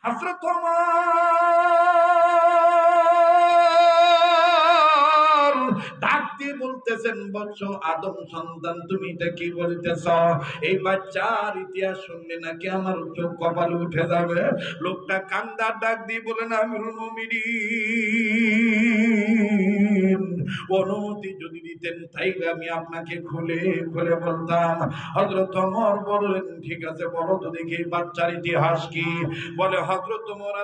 হযরত ওমর ডাক দিয়ে বলতেছেন, বৎস আদম সন্তান, তুমি এটা কি বলতেছ? এই বাচ্চার ইতিহাস শুনলে নাকি আমার চোখ কপালে উঠে যাবে। লোকটা কান্দার ডাক দিয়ে বলেন, আমিরুল মুমিনিন, অনুমতি যদি দিতেন তাইলে আমি আপনাকে খুলে খুলে বলতাম। হযরত ওমর বললেন, ঠিক আছে বলো তো দেখি বাচ্চার ইতিহাস কি। বলে, হযরত ওমর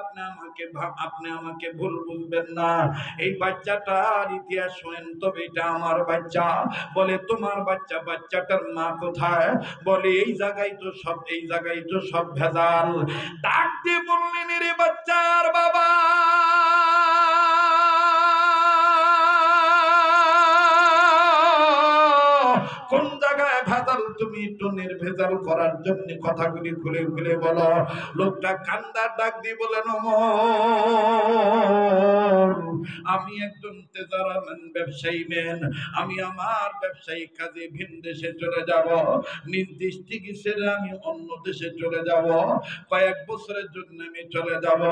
আপনি আমাকে ভুল বুঝবেন না, এই বাচ্চাটার ইতিহাস শুনেন, তবে এটা আমার বাচ্চা। বলে, তোমার বাচ্চা? বাচ্চাটার মা কোথায়? বলে, এই জায়গায় তো সব ভেজাল। ডাক দিয়ে বললেন, রে বাচ্চার বাবা, কোন জায়গায় ভেজাল? তুমি একটু নির্ভেজাল করার জন্য কথাগুলি খুলে খুলে বলো। লোকটা কান্দার ডাক দিয়ে বলেন, ওমর, আমি একজন তেজারামান ব্যবসায়ী ম্যান, আমি আমার ব্যবসায়িক কাজে ভিন দেশে চলে যাব, নিজ ডিস্ট্রিক্ট ছেড়ে আমি অন্য দেশে চলে যাব, কয়েক বছরের জন্য আমি চলে যাব।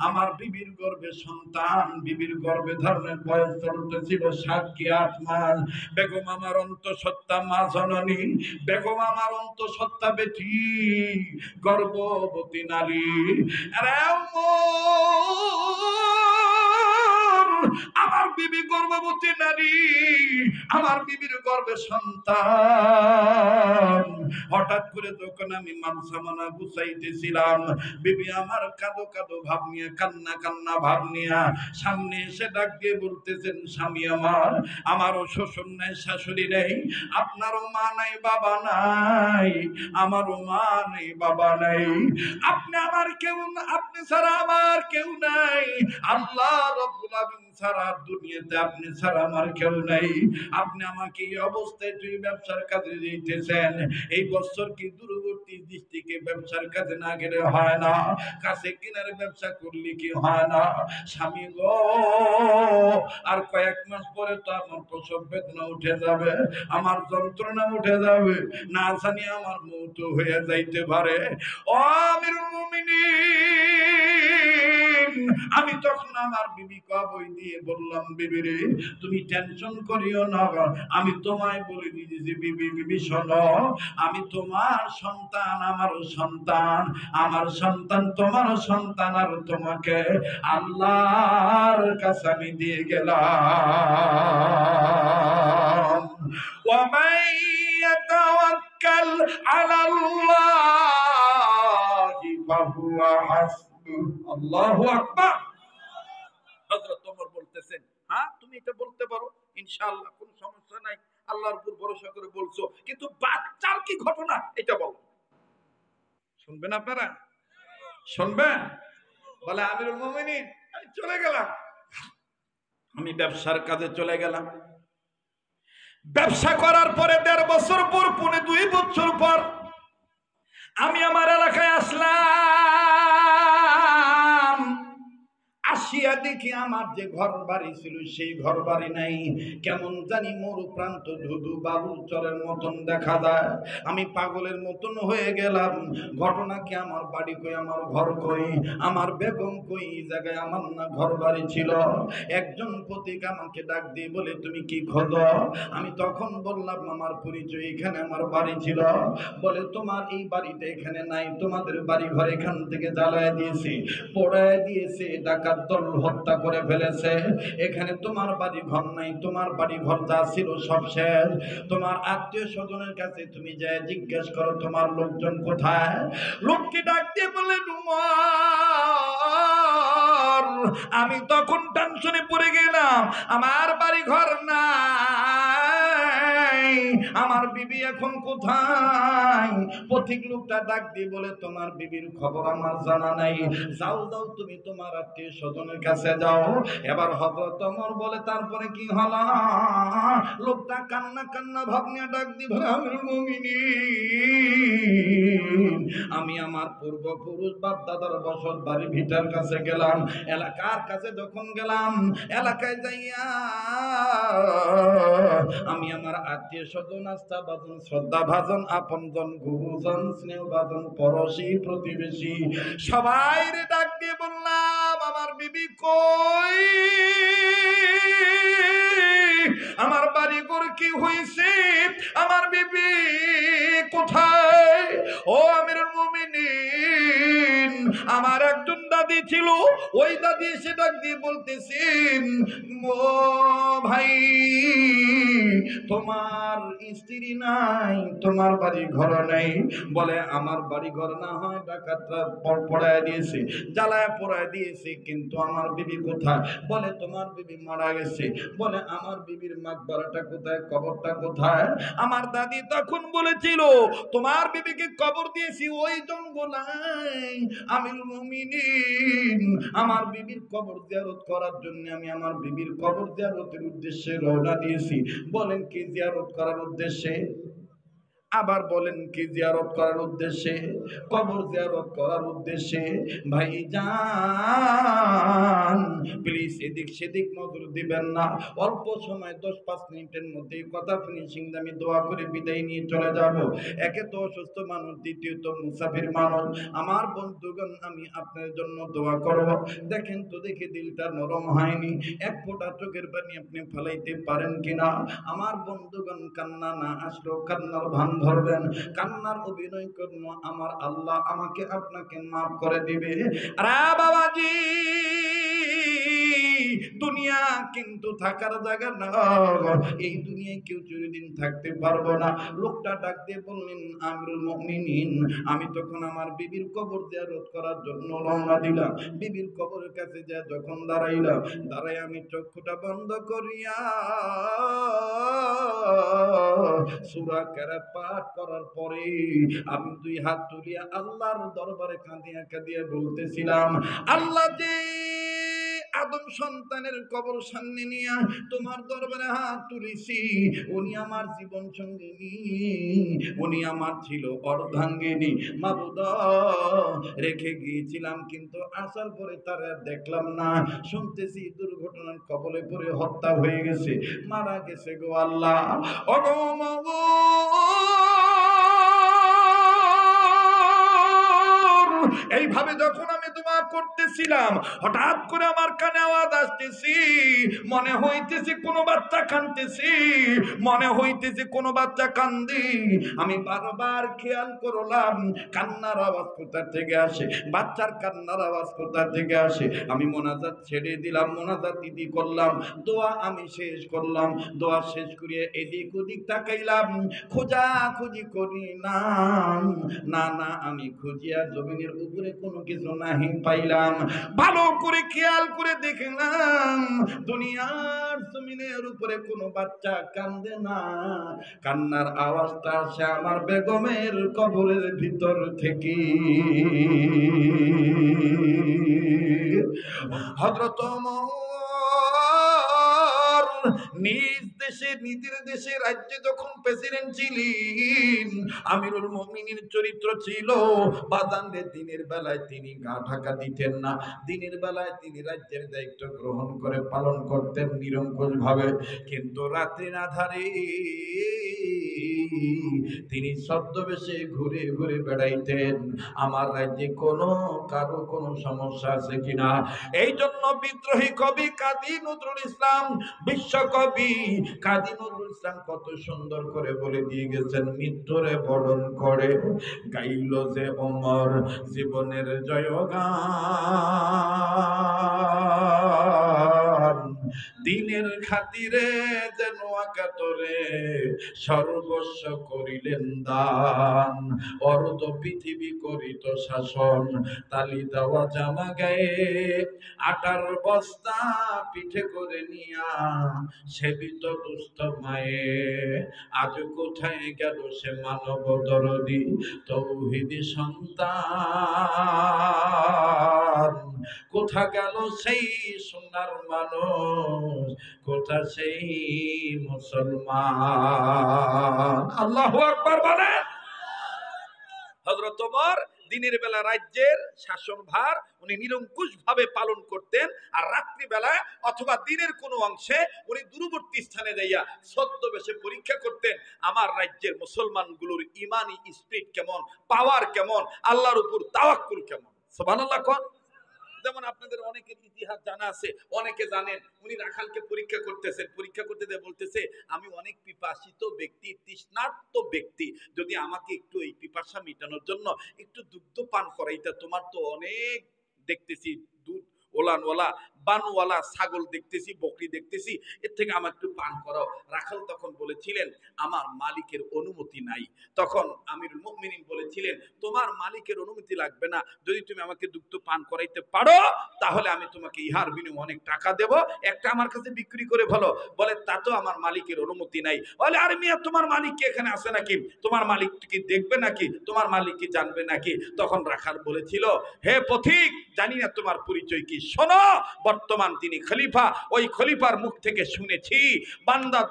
আমার বিবির গর্ভে সন্তান, বিবির গর্ভে ধারণের বয়স চলতেছিল 7 কি 8 মাস। বেগম আমার অন্তঃসত্ত্বা মা জননী, বেগম আমার অন্তঃসত্ত্বা বেটি, গর্ভবতী নারী। আমার বিবি গর্ভবতী নারী, আমার বিবির গর্ভে সন্তান। হঠাৎ করে যখন আমি মানসামানা গুছাইতেছিলাম, বিবি আমার কাঁদো কাঁদো ভাব নিয়ে, কান্না কান্না ভাব নিয়ে সামনে এসে ডাক দিয়ে বলতেছেন, স্বামী আমার, আমারও শ্বশুর নাই, শাশুড়ি নেই, আপনারও মা নাই, বাবা নাই, আমারও মা নেই, বাবা নাই, আপনি আমার কেউ না, আপনি ছাড়া আমার কেউ নাই, আল্লাহ রাব্বুল আলামিন ছাড়া দুনিয়াতে আপনি ছাড়া আমার কেউ নাই। আপনি আমাকে এই অবস্থায় তুই ব্যবসার কাজে দিতেছেন, এই বছর কি দূরবর্তী ডিস্ট্রিক্টে ব্যবসার কাজে না গেলে হয় না? কাছে কিনারে ব্যবসা করলে কি হয় না? স্বামী গো, আর কয়েক মাস পরে তো আমার প্রসব বেদনা উঠে যাবে, আমার যন্ত্রণা উঠে যাবে, না জানি আমার মৃত্যু হয়ে যাইতে পারে। ও আমিরুল মুমিনিন, আমি তখন আমার বিবি কবই দিয়ে বললাম, বিবি রে, তুমি টেনশন করিও না, আমি তোমায় বলে দিয়েছি, বিবি বিবি শোনো, আমি তোমার সন্তান, আমারও সন্তান, আমার সন্তান তোমারও সন্তান, আর তোমাকে আল্লাহর কাছে আমি দিয়ে গেলাম। ওয়ামান ইয়াতাওয়াক্কাল আলাল্লাহি ফাহুয়া হাসবুহ। আল্লাহু আকবার। হযরত ওমর বলতেছেন, হ্যাঁ তুমি এটা বলতে পারো, ইনশাআল্লাহ কোনো সমস্যা নাই, আল্লাহর উপর ভরসা করে বলছো, কিন্তু বাচ্চার কি ঘটনা এটা বলো। শুনবেন আপনারা? শুনবেন? বলে, আমিরুল মুমিনিন, আমি চলে গেলাম, আমি ব্যবসার কাজে চলে গেলাম। ব্যবসা করার পরে 1.5 বছর পর, 2 বছর পর আমি আমার এলাকায় আসলাম। আসিয়া দেখি আমার যে ঘর বাড়ি ছিল সেই ঘর বাড়ি নাই, কেমন জানি মরু প্রান্ত ধুধু বাবুল চরের মতন দেখা যায়। আমি পাগলের মতন হয়ে গেলাম, ঘটনা কি, আমার বাড়ি কই, আমার ঘর কই, আমার বেগম কই, এই জায়গায় আমার না ঘর বাড়ি ছিল। একজন পথিক আমাকে ডাক দিয়ে বলে, তুমি কি খোঁজ? আমি তখন বললাম, আমার পরিচয়, এখানে আমার বাড়ি ছিল। বলে, তোমার এই বাড়িটা এখানে নাই, তোমাদের বাড়ি ঘর এখান থেকে জ্বালায় দিয়েছে, পোড়ায় দিয়েছে, ডাকাত দল হত্যা করে ফেলেছে, এখানে তোমার বাড়ি ঘর নাই, তোমার বাড়ি ঘর যা ছিল সব শেষ। তোমার আত্মীয় স্বজনের কাছে তুমি যায় জিজ্ঞেস করো তোমার লোকজন কোথায়। লোককে ডাক দিয়ে বলে, উমর, আমি তখন টেনশনে পড়ে গেলাম, আমার বাড়ি ঘর নাই, আমার বিবি এখন কোথায়? পথিক লোকটা ডাক দিয়ে বলে, তোমার বিবির খবর আমার জানা নাই, যাও যাও তুমি তোমার আত্মীয় স্বজনের কাছে যাও। এবার হযরত ওমর বলে, তারপরে কি হলো? লোকটা কান্না কান্না ভাব নিয়ে ডাক দিয়ে বলে, আমিরুল মুমিনিন, আমি আমার পূর্বপুরুষ বাপ দাদার বসত বাড়ি ভিটার কাছে গেলাম, এলাকার কাছে যখন গেলাম, এলাকায় যাইয়া আমি আমার আত্মীয় স্বজন, আস্থা ভাজন, শ্রদ্ধা ভাজন, আপনজন, গুরুজন, স্নেহ ভাজন, পড়োশী, প্রতিবেশী সবাই ডাক দিয়ে বললাম আমার বিবি কই, আমার বাড়ি ঘর কি হয়েছে, আমার বিবি কোথায়? ও আমিরুল মুমিনিন, আমার একজন দাদি ছিল, ওই দাদি এসে ডাক দিয়ে বলতেছে, ও ভাই তোমার স্ত্রী নাই, তোমার বাড়ি ঘর নেই? বলে আমার বাড়ি ঘর না হয় ডাকাতরা পড়ায় দিয়েছে, জ্বালায় পড়ায় দিয়েছে, কিন্তু আমার বিবি কোথায়? বলে তোমার বিবি মারা গেছে। বলে আমার বিবির মাকবারাটা কোথায়, কবরটা কোথায়? আমার দাদি তখন বলেছিল তোমার বিবিকে কবর দিয়েছি ওই জঙ্গলায়। আমিরুল মুমিনিন, আমার বিবির কবর জিয়ারত করার জন্য আমি আমার বিবির কবর জিয়ারতের উদ্দেশ্যে রওনা দিয়েছি। বলেন কি জিয়ারত করার উদ্দেশ্যে? আবার বলেন কি জিয়ারত করার উদ্দেশ্যে? কবর জিয়ারত করার উদ্দেশ্যে। ভাইজান প্লিজ এদিক সেদিক নজর দিবেন না, অল্প সময় 10-5 মিনিটের মধ্যে কথা ফিনিশিং আমি দোয়া করে বিদায় নিয়ে চলে যাব। একে তো অসুস্থ মানুষ, দ্বিতীয়ত মুসাফির মানুষ। আমার বন্ধুগণ আমি আপনার জন্য দোয়া করব। দেখেন তো দেখে দিলটা নরম হয়নি, এক ফোঁটা চোখের পানি আপনি ফেলাইতে পারেন কিনা? আমার বন্ধুগণ কান্না না আসলেও কান্নার ভান ধরবেন, কান্নার অভিনয় করব, আমার আল্লাহ আমাকে আপনাকে মাফ করে দিবে। আরে বাবাজি, দুনিয়া কিন্তু থাকার জায়গা না, এই দুনিয়ায় কেউ চিরদিন থাকতে পারবো না। লোকটা ডাক দিয়ে বললেন আমিরুল মুমিনিন, আমি তখন আমার বিবির কবর জিয়ারত করার জন্য রওনা দিলাম। বিবির কবরের কাছে যা যখন দাঁড়াইলাম, দাঁড়াই আমি চক্ষুটা বন্ধ করিয়া সূরা কেরাত পাঠ করার পরে আমি 2 হাত তুলিয়া আল্লাহর দরবারে কাঁদিয়া কাঁদিয়া বলতেছিলাম, আল্লাহ যে আদম সন্তানের কবর সামনে নিয়ে তোমার দরবারে হাত তুলেছি, উনি আমার জীবন সঙ্গিনী, উনি আমার ছিল অর্ধাঙ্গিনী। মাবুদ রেখে গিয়েছিলাম, কিন্তু আসার পরে তার আর দেখলাম না। শুনতেছি দুর্ঘটনার কবলে পড়ে হত্যা হয়ে গেছে, মারা গেছে গো আল্লাহ। ওগো এইভাবে যখন আমি দোয়া করতেছিলাম, হঠাৎ করে আমার কানে আওয়াজ আসতেছি, মনে হইতেছে কোনো বাচ্চা কাঁদতেছি, মনে হইতেছে কোনো বাচ্চা কান্দি। আমি বারবার খেয়াল করলাম কান্নার আওয়াজ কোথা থেকে আসে, বাচ্চার কান্নার আওয়াজ কোথা থেকে আসে। আমি মোনাজাত ছেড়ে দিলাম, মোনাজাত দিদি করলাম, দোয়া আমি শেষ করলাম। দোয়া শেষ করিয়ে এদিক ওদিক তাকাইলাম, খোঁজা খুঁজি করি না, না না আমি খুঁজিয়া জমিনের উপরে কোনো কিছু নাহি পাইলাম। ভালো করে খেয়াল করে দেখলাম দুনিয়ার জমিনের উপরে কোনো বাচ্চা কান্দে না, কান্নার আওয়াজটা আসে আমার বেগমের কবরের ভিতর থেকে। হযরত ওমর নিজ দেশে, নিজের দেশে, রাজ্যে যখন প্রেসিডেন্ট ছিলেন, আমিরুল মুমিনিনের চরিত্র ছিল বাদানদের দিনের বেলায় তিনি গা ঢাকা দিতেন না, দিনের বেলায় তিনি রাজ্যের দায়িত্ব গ্রহণ করে পালন করতেন নিরঙ্কুশ ভাবে, কিন্তু রাত্রির আধারে তিনি ছদ্মবেশে ঘুরে ঘুরে বেড়াইতেন, আমার রাজ্যে কারো কোনো সমস্যা আছে কিনা। এই জন্য বিদ্রোহী কবি কাজী নজরুল ইসলাম, বিশ্বকবি কাজী নজরুল ইসলাম কত সুন্দর করে বলে দিয়ে গেছেন, মৃত্যুরে বরণ করে গাইল যে ওমর জীবনের জয়গান, দিনের খাতিরে যেন আকাতরে সর্বস্ব করিলেন দান, অর্ধ পৃথিবী করিত শাসন, তালি দেওয়া জামা গায়ে, আটার বস্তা পিঠে করে নিয়া সেবিত দুস্থ মায়ে, আজ কোথায় গেল সে মানব দরদি তৌহিদি সন্তান, কোথা গেল সেই সোনার মানুষ, কোথা সেই মুসলমান। আল্লাহু আকবার বলেন। হযরত ওমর দিনের বেলা রাজ্যের শাসনভার উনি নিরঙ্কুশ ভাবে পালন করতেন, আর রাত্রি বেলায় অথবা দিনের কোনো অংশে উনি দূরবর্তী স্থানে যাইয়া ছদ্মবেশে পরীক্ষা করতেন আমার রাজ্যের মুসলমানগুলোর ইমানি স্পিরিট কেমন, পাওয়ার কেমন, আল্লাহর উপর তাওয়াক্কুল কেমন। সুবহানাল্লাহ কোন। যেমন আপনাদের অনেকের ইতিহাস জানা আছে, অনেকে জানেন উনি রাখালকে পরীক্ষা করতেছেন, পরীক্ষা করতে দিয়ে বলতেছে আমি অনেক পিপাসিত ব্যক্তি, তৃষ্ণার্ত ব্যক্তি, যদি আমাকে একটু এই পিপাসা মেটানোর জন্য একটু দুগ্ধ পান করাইতে, তোমার তো অনেক দেখতেছি দুধ ওলানওয়ালা বানওয়ালা ছাগল দেখতেছি, বকরি দেখতেছি, এর থেকে আমার একটু পান করাও। রাখাল তখন বলেছিলেন আমার মালিকের অনুমতি নাই। তখন আমিরুল মুমিনিন বলেছিলেন তোমার মালিকের অনুমতি লাগবে না, যদি তুমি আমাকে দুগ্ধ পান করাইতে পারো তাহলে আমি তোমাকে ইহার বিনিময়ে অনেক টাকা দেব, একটা আমার কাছে বিক্রি করে ভালো। বলে তা তো আমার মালিকের অনুমতি নাই। বলে আরে মিয়া তোমার মালিক কি এখানে আছে নাকি, তোমার মালিক কি দেখবে নাকি, তোমার মালিক কি জানবে নাকি? তখন রাখাল বলেছিল হে পথিক, জানি না তোমার পরিচয় কি, শোনো বর্তমান তিনি খলিফা, ওই খলিফার মুখ থেকে শুনেছি বান্দা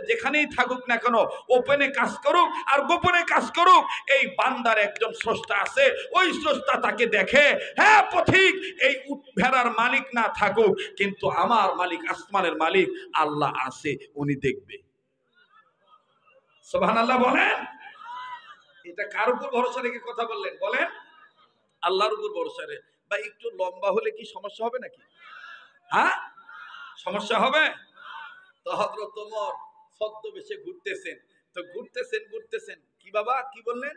যেখানেই থাকুক না কেন, ওপেনে কাজ করুক আর গোপনে কাজ করুক, এই বান্দার একজন স্রষ্টা আছে, ওই স্রষ্টা তাকে দেখে। হ্যাঁ পথিক, এই উট ভেড়ার মালিক না থাকুক, কিন্তু আমার মালিক আসমানের মালিক আল্লাহ আছে, উনি দেখবে। সুবহানাল্লাহ বলেন। এটা কার উপর ভরসা রেখে কথা বললেন বলেন? আল্লাহর উপর ভরসা রে। বা একটু লম্বা হলে কি সমস্যা হবে নাকি? হ্যাঁ, সমস্যা হবে। তো হযরত ওমর ছদ্মবেশে ঘুরতেছেন, তো ঘুরতেছেন ঘুরতেছেন, কি বাবা কি বললেন,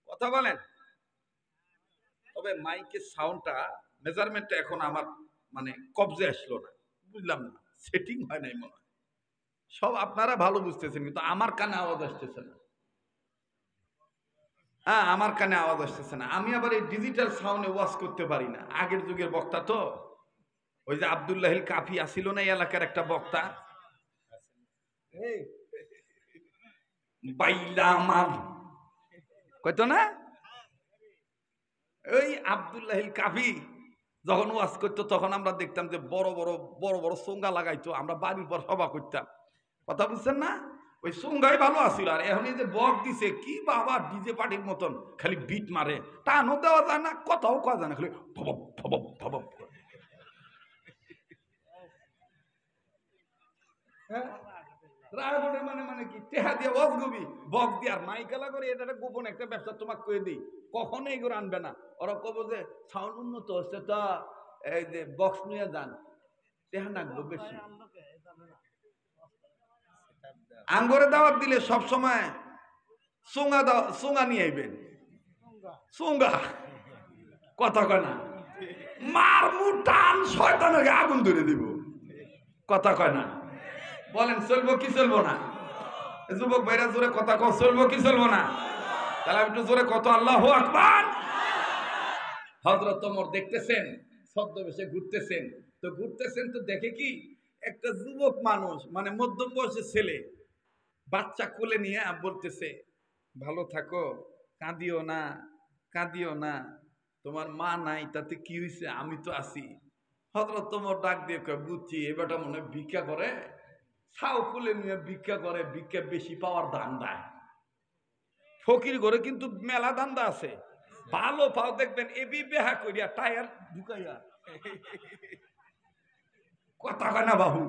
কথা বলেন। তবে মাইকের সাউন্ডটা মেজারমেন্টটা এখন আমার মানে কবজে আসলো না, বুঝলাম না, সেটিং হয় নাই মনে হয়। সব আপনারা ভালো বুঝতেছেন, কিন্তু আমার কানে আওয়াজ আসতেছে না। হ্যাঁ, আমার কানে আওয়াজ আসতেছে না। আমি আবার এই ডিজিটাল সাউন্ডে ওয়াজ করতে পারি না, আগের যুগের বক্তা তো। ওই যে আব্দুল্লাহিল কাফি আসিল না, এই এলাকার একটা বক্তা, বাইলা আমার কইতো না, ওই আব্দুল্লাহিল কাফি যখন ওয়াজ করতো তখন আমরা দেখতাম যে বড় বড় বড় বড় চোঙ্গা লাগাইতো, আমরা বাড়ির পর সভা করতাম, কথা বুঝছেন না? ওই চোঙ্গাই ভালো আছিল। আর এখন এই যে বক দিছে কি বাবা, ডিজে পার্টির মতন খালি বিট মারে, টানও দেওয়া যায় না, কথাও কওয়া যায় না, খালি ফবব ফবব ফবব। হ্যাঁ, মানে মানে কি টেহা দিয়ে অজগবি বক দিয়ে আর মাইকালা করে, এটা গোপন একটা ব্যবসা তোমাকে কয়ে দিই, কখনো এগুলো আনবে না। ওরা কব যে সাউন্ড উন্নত হচ্ছে তা এই যে বক্স নিয়ে যান, টেহা নাকবো বেশি। আঙ্গরে দাওয়াত দিলে সব সময় চুঙ্গা দাও, চুঙ্গা নিয়ে আইবেন, চুঙ্গা, কথা কয় না, মার মুটান শয়তানের গায়ে আগুন ধরে দিব, কথা কয় না। বলেন চলবো কি চলবো না? যুবক ভাইরা জোরে কথা কও, চলবো কি চলবো না? তাহলে একটু জোরে কত আল্লাহু আকবার। হযরত ওমর দেখতেছেন ছদ্মবেশে ঘুরতেছেন, তো ঘুরতেছেন তো দেখে কি একটা যুবক মানুষ, মানে মধ্যম বয়সের ছেলে, বাচ্চা কোলে নিয়ে বলতেছে ভালো থাকো, কাঁদিও না, কাঁদিও না, তোমার মা নাই তাতে কি হয়েছে, আমি তো আছি। হযরত ওমর ডাক দিয়ে কয় বুঝছি, এবারটা মনে হয় ভিক্ষা করে, ছাও কোলে নিয়ে ভিক্ষা করে, ভিক্ষা বেশি পাওয়ার ধান্দা। ফকির ঘরে কিন্তু মেলা ধান্দা আছে, ভালো পাও দেখবেন এবি বেহা করিয়া টায়ার ঢুকাইয়া, কথা কয় না বাবু,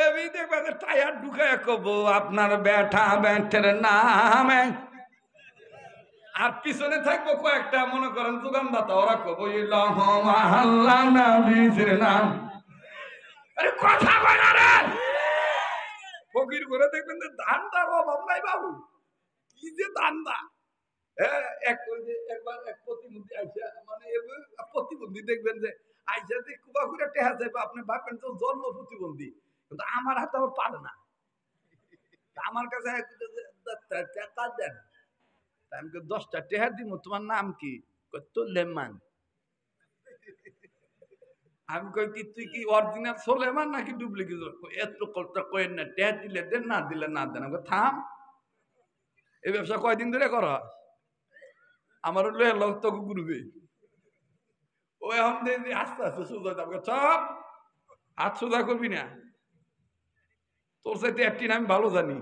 এবি দেখবেন টায়ার ঢুকাইয়া কব আপনার ব্যাটা ব্যাটের নামে, আর পিছনে থাকবো কয়েকটা মনে করেন দোকানদাতা, ওরা কব নাম। আরে কথা কয় না রে, ফকির ঘরে দেখবেন যে ধান্দার অভাব নাই বাবু, কি যে ধান্দা। একবার এক প্রতিবন্ধী আইসা, মানে প্রতিবন্ধী দেখবেন যে আইসা যে কুবা করে টেহা যাবে, আপনি ভাববেন তো জন্ম প্রতিবন্ধী, কিন্তু আমার হাতে আবার পারে না, আমার কাছে টাকা দেন, আমি 10টা টেহা দিব, তোমার নাম কি? তো লেমান। আমি কই কি তুই কি অরিজিনাল সোলেমান নাকি ডুপ্লিকেট? এত কথা কয়েন না, টেহা দিলে দেন, না দিলে না দেন। আমি থাম, এই ব্যবসা কয়দিন ধরে করা, আমার লোক তো ঘুরবে, ও এখন আস্তে আস্তে সোজা যাবে, সব হাত সোজা করবি না, তোর সাথে একটি আমি ভালো জানি।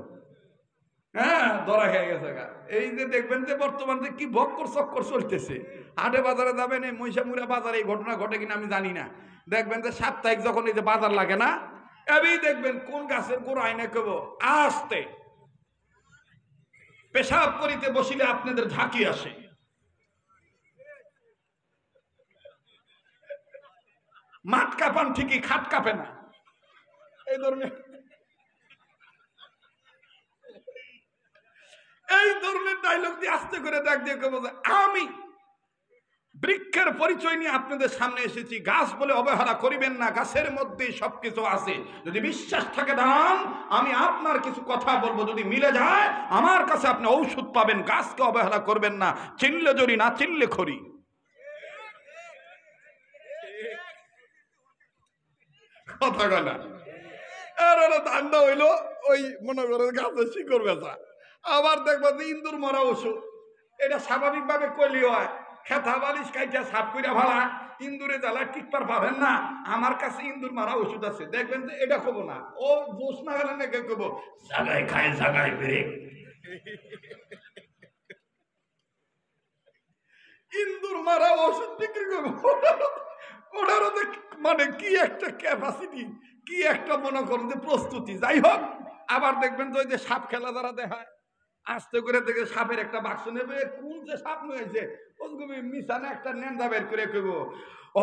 হ্যাঁ, ধরা খেয়ে গেছে গা। এই যে দেখবেন যে বর্তমানে কি ভক্কর চক্কর চলতেছে, হাটে বাজারে যাবেন, এই মহিষামুড়া বাজারে এই ঘটনা ঘটে কিনা আমি জানি না, দেখবেন যে সাপ্তাহিক যখন এই যে বাজার লাগে না, এই দেখবেন কোন গাছের গোড়া আইনে কেব আসতে পেশাব করিতে বসিলে আপনাদের ঝাঁকি আসে, মাঠ কাঁপান ঠিকই, খাট কাঁপে না। এই ধরনের ডায়লগ দিয়ে আস্তে করে ডাক দিয়ে কেউ বলছে, আমি বৃক্ষের পরিচয় নিয়ে আপনাদের সামনে এসেছি। গাছ বলে অবহেলা করিবেন না, গাছের মধ্যেই সবকিছু আছে। যদি বিশ্বাস থাকে দাঁড়ান, আমি আপনার কিছু কথা বলবো, যদি মিলে যায় আমার কাছে আপনি ঔষধ পাবেন। গাছকে অবহেলা করবেন না, চিনলে জড়ি, না চিনলে খড়ি। কথা কয় না? ধান্দা হইলো ওই মনে করে গাছের শিকড় বেচা। আবার দেখবা যে ইন্দুর মরা ওষুধ, এটা স্বাভাবিক ভাবে কইলি হয়। খেতা বালিশ কাইটা সাফ কইরা ভালা, ইন্দুরে জ্বালা টিকপার পাবেন না। আমার কাছে ইন্দুর মারা ওষুধ আছে, দেখবেন যে এটা কব না, ও দোষ না গেলে নাকি কব জাগায় খায় জাগায় বেরে। ইন্দুর মারা ওষুধ বিক্রি করবো, ওটারও মানে কি একটা ক্যাপাসিটি, কি একটা মনে করেন যে প্রস্তুতি। যাই হোক, আবার দেখবেন যে ওই যে সাপ খেলা যারা দেখায়, আস্তে করে দেখে সাপের একটা বাক্স নেবে, কোন যে সাপ নিয়েছে ওই মিশানে একটা নেন্দা বের করে কইব,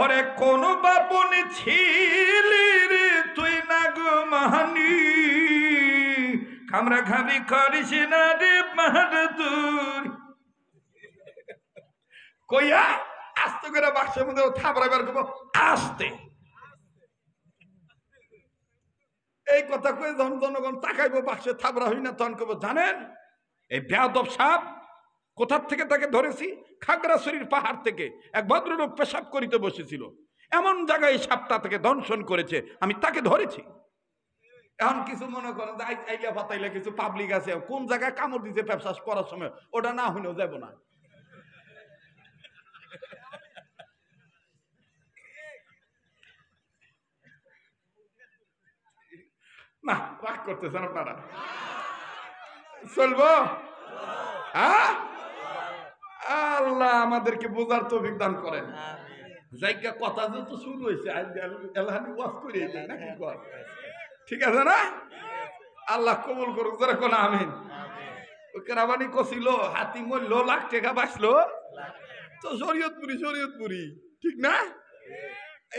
ওরে কোন বাপনে ছিলি রে তুই না গো মাহানি, খামরা খাবি করিস না রে বাহাদুর। কইয়া আস্তে করে বাক্সের মধ্যে থাপড়া বের করবো আস্তে। এই কথা কয়ে যখন জনগণ তাকাইবো বাক্সে থাপড়া হই না, তখন কব জানেন এই বেয়াদব সাপ কোথার থেকে তাকে ধরেছি? খাগড়াছড়ির পাহাড় থেকে এক ভদ্রলোক পেশাব করিতে বসেছিল, এমন জায়গায় এই সাপটা তাকে দংশন করেছে, আমি তাকে ধরেছি। এখন কিছু মনে করেন যে আইলা পাতাইলে কিছু পাবলিক আছে, কোন জায়গায় কামড় দিতে পেশাব করার সময়, ওটা না হইলেও যাব না। না রাগ করতেছেন আপনারা, চলবো? হ্যাঁ, আল্লাহ আমাদেরকে বোঝার তৌফিক দান করেন। জায়গা কথা যেহেতু শুরু হয়েছে, এলাহানি ওয়াজ করে নাকি কর, ঠিক আছে না? আল্লাহ কবুল করুক, যারা কোন আমিন। কেরাবানি কছিল হাতি মরল, লাখ টাকা বাঁচলো, তো শরীয়তপুরি ঠিক না?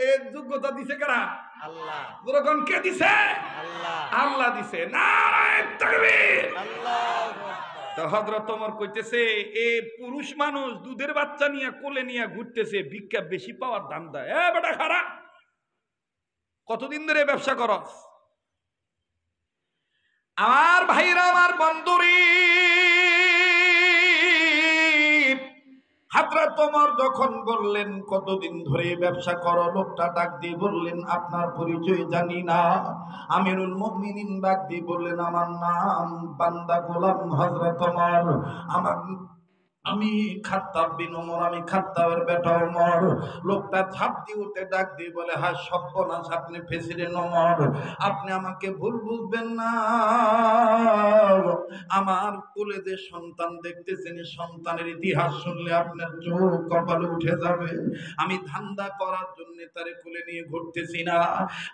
এই যোগ্যতা দিছে কারা? আল্লাহ। যেরকম কে দিছে? আল্লাহ দিছে। নারায়ে তাকবীর। তো হযরত ওমর কইতেছে, এ পুরুষ মানুষ দুধের বাচ্চা নিয়ে কোলে নিয়ে ঘুরতেছে, ভিক্ষা বেশি পাওয়ার ধান্দা। এ বেটা খারাপ, কতদিন ধরে ব্যবসা করস? আমার ভাইরা, আমার বন্ধুরি, হযরত ওমর যখন বললেন কতদিন ধরে ব্যবসা করো, লোকটা ডাক দিয়ে বললেন আপনার পরিচয় জানি না। আমিরুল মুমিনিন ডাক দিয়ে বললেন আমার নাম বান্দা গোলাম হযরত ওমর, আমি খাত্তাব বিন ওমর, আমি খাত্তাবের বেটা ওমর। লোকটা ঝাঁপ দিয়ে উঠে ডাক দিয়ে বলে, হ্যাঁ সর্বনাশ, আপনি প্রেসিডেন্ট ওমর, আপনি আমাকে ভুল বুঝবেন না। আমার কোলে যে সন্তান দেখতেছেন, সন্তানের ইতিহাস শুনলে আপনার চোখ কপালে উঠে যাবে। আমি ধান্দা করার জন্য তারে কোলে নিয়ে ঘুরতেছি না।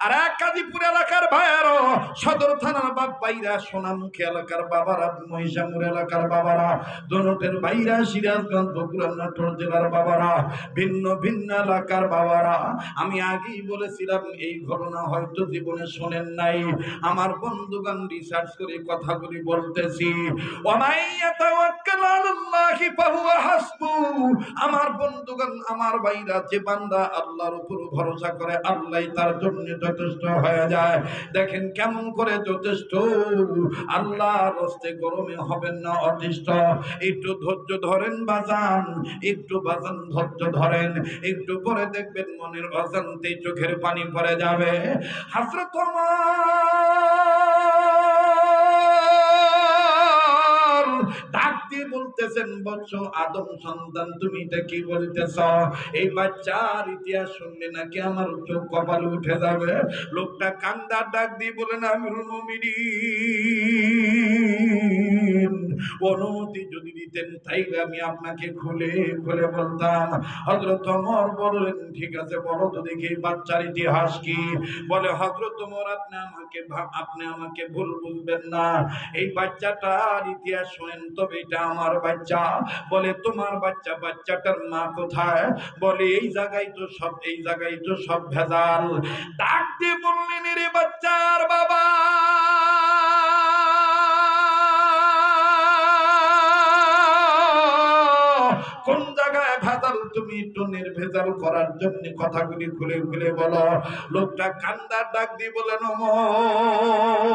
আর এক কাজীপুর এলাকার ভাইয়ারও, সদর থানার বাপ বাইরা, সোনামুখী এলাকার বাবারা, মহিষামুর এলাকার বাবারা, দোনটের বাইরা, সিরাজগঞ্জ, বগুড়া, নাটোর জেলার বাবারা, ভিন্ন ভিন্ন এলাকার বাবারা, আমি আগেই বলেছিলাম এই ঘটনা হয়তো জীবনে শোনেন নাই। আমার বন্ধুগণ রিসার্চ করে কথাগুলি বলতেছি। আমার বন্ধুগণ, আমার ভাইরা, যে বান্দা আল্লাহর উপর ভরসা করে আল্লাহই তার জন্য যথেষ্ট হয়ে যায়। দেখেন কেমন করে যথেষ্ট, আল্লাহর রাস্তায় গরমে হবেন না অতিষ্ঠ। একটু ধৈর্য ধরেন বাজান, একটু বাজান ধৈর্য ধরেন, একটু পরে দেখবেন মনের অজান্তে চোখের পানি পড়ে যাবে। হযরত ওমর ডাক দিয়ে বলতেছেন, বৎস আদম সন্তান, তুমি এটা কি বলতেছ? এই বাচ্চার ইতিহাস শুনলে নাকি আমার চোখ কপালে উঠে যাবে। লোকটা কান্দার ডাক দিয়ে বলেন, আমিরুল মুমিনিন, অনুমতি যদি দিতেন তাইলে আমি আপনাকে খুলে খুলে বলতাম। হযরত ওমর বললেন, ঠিক আছে বলো তো দেখি বাচ্চার ইতিহাস কি। বলে, হযরত ওমর আপনি আমাকে ভুল বুঝবেন না, এই বাচ্চাটার ইতিহাস শোনেন, তবে এটা আমার বাচ্চা। বলে, তোমার বাচ্চা? বাচ্চাটার মা কোথায়? বলে, এই জায়গায় তো সব ভেজাল। ডাক দিয়ে বললেন, রে বাচ্চার বাবা, কোন জায়গায় ভেজাল? তুমি একটু নির্ভেজাল করার জন্য কথাগুলি খুলে খুলে বলো। লোকটা কান্দার ডাক দিয়ে বলেন, ওমর,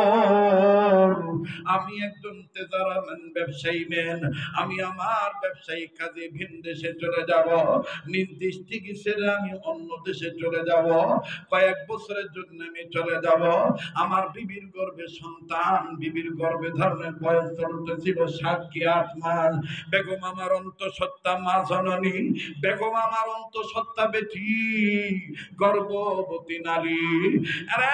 আমি একজন তেজারামান ব্যবসায়ী ম্যান, আমি আমার ব্যবসায়িক কাজে ভিন দেশে চলে যাব, নিজ ডিস্ট্রিক্ট ছেড়ে আমি অন্য দেশে চলে যাব, কয়েক বছরের জন্য আমি চলে যাব। আমার বিবির গর্ভে সন্তান, বিবির গর্ভে ধারণের বয়স চলতেছিল 7 কি 8 মাস। বেগম আমার অন্তঃসত্ত্বা মা জননী, বেগম আমার অন্তঃসত্ত্বা বেটি, গর্ভবতী নারী। আরে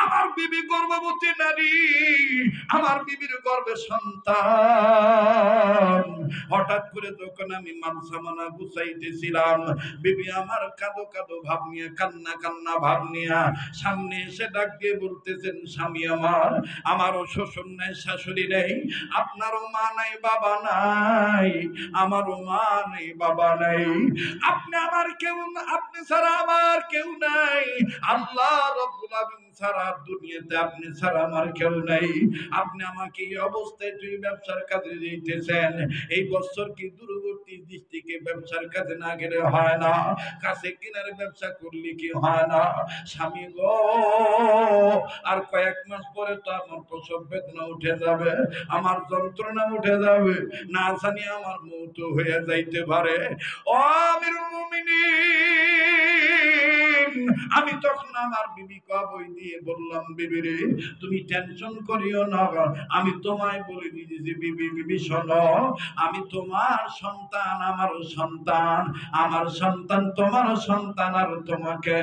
আমার বিবি গর্ভবতী নারী, আমার বিবির গর্ভে সন্তান। হঠাৎ করে যখন আমি মানসামানা গুছাইতেছিলাম, বিবি আমার কাঁদো কাঁদো ভাব নিয়ে, কান্না কান্না ভাব নিয়ে সামনে এসে ডাক দিয়ে বলতেছেন, স্বামী আমার, আমারও শ্বশুর নাই, শাশুড়ি নেই, আপনারও মা নাই, বাবা নাই, আমারও মা নেই, বাবা নাই, আপনি আমার কেউ না, আপনি ছাড়া আমার কেউ নাই, আল্লাহ রাব্বুল আলামিন ছাড়া দুনিয়াতে আপনি ছাড়া আমার কেউ নাই। আপনি আমাকে এই অবস্থায় তুই ব্যবসার কাজে দিতেছেন, এই বছর কি দূরবর্তী ডিস্ট্রিক্টে ব্যবসার কাজে না গেলে হয় না? কাছে কিনারে ব্যবসা করলে কি হয় না? স্বামী গো, আর কয়েক মাস পরে তো আমার প্রসব বেদনা উঠে যাবে, আমার যন্ত্রণা উঠে যাবে, না জানি আমার মৃত্যু হয়ে যাইতে পারে। ও আমিরুল মুমিনিন, আমি তখন আমার বিবিকে বই দিয়ে বললাম, বিবি রে, তুমি টেনশন করিও না, আমি তোমায় বলে দিয়েছি, বিবি বিবি শোনো, আমি তোমার সন্তান, আমারও সন্তান, আমার সন্তান তোমারও সন্তান, আর তোমাকে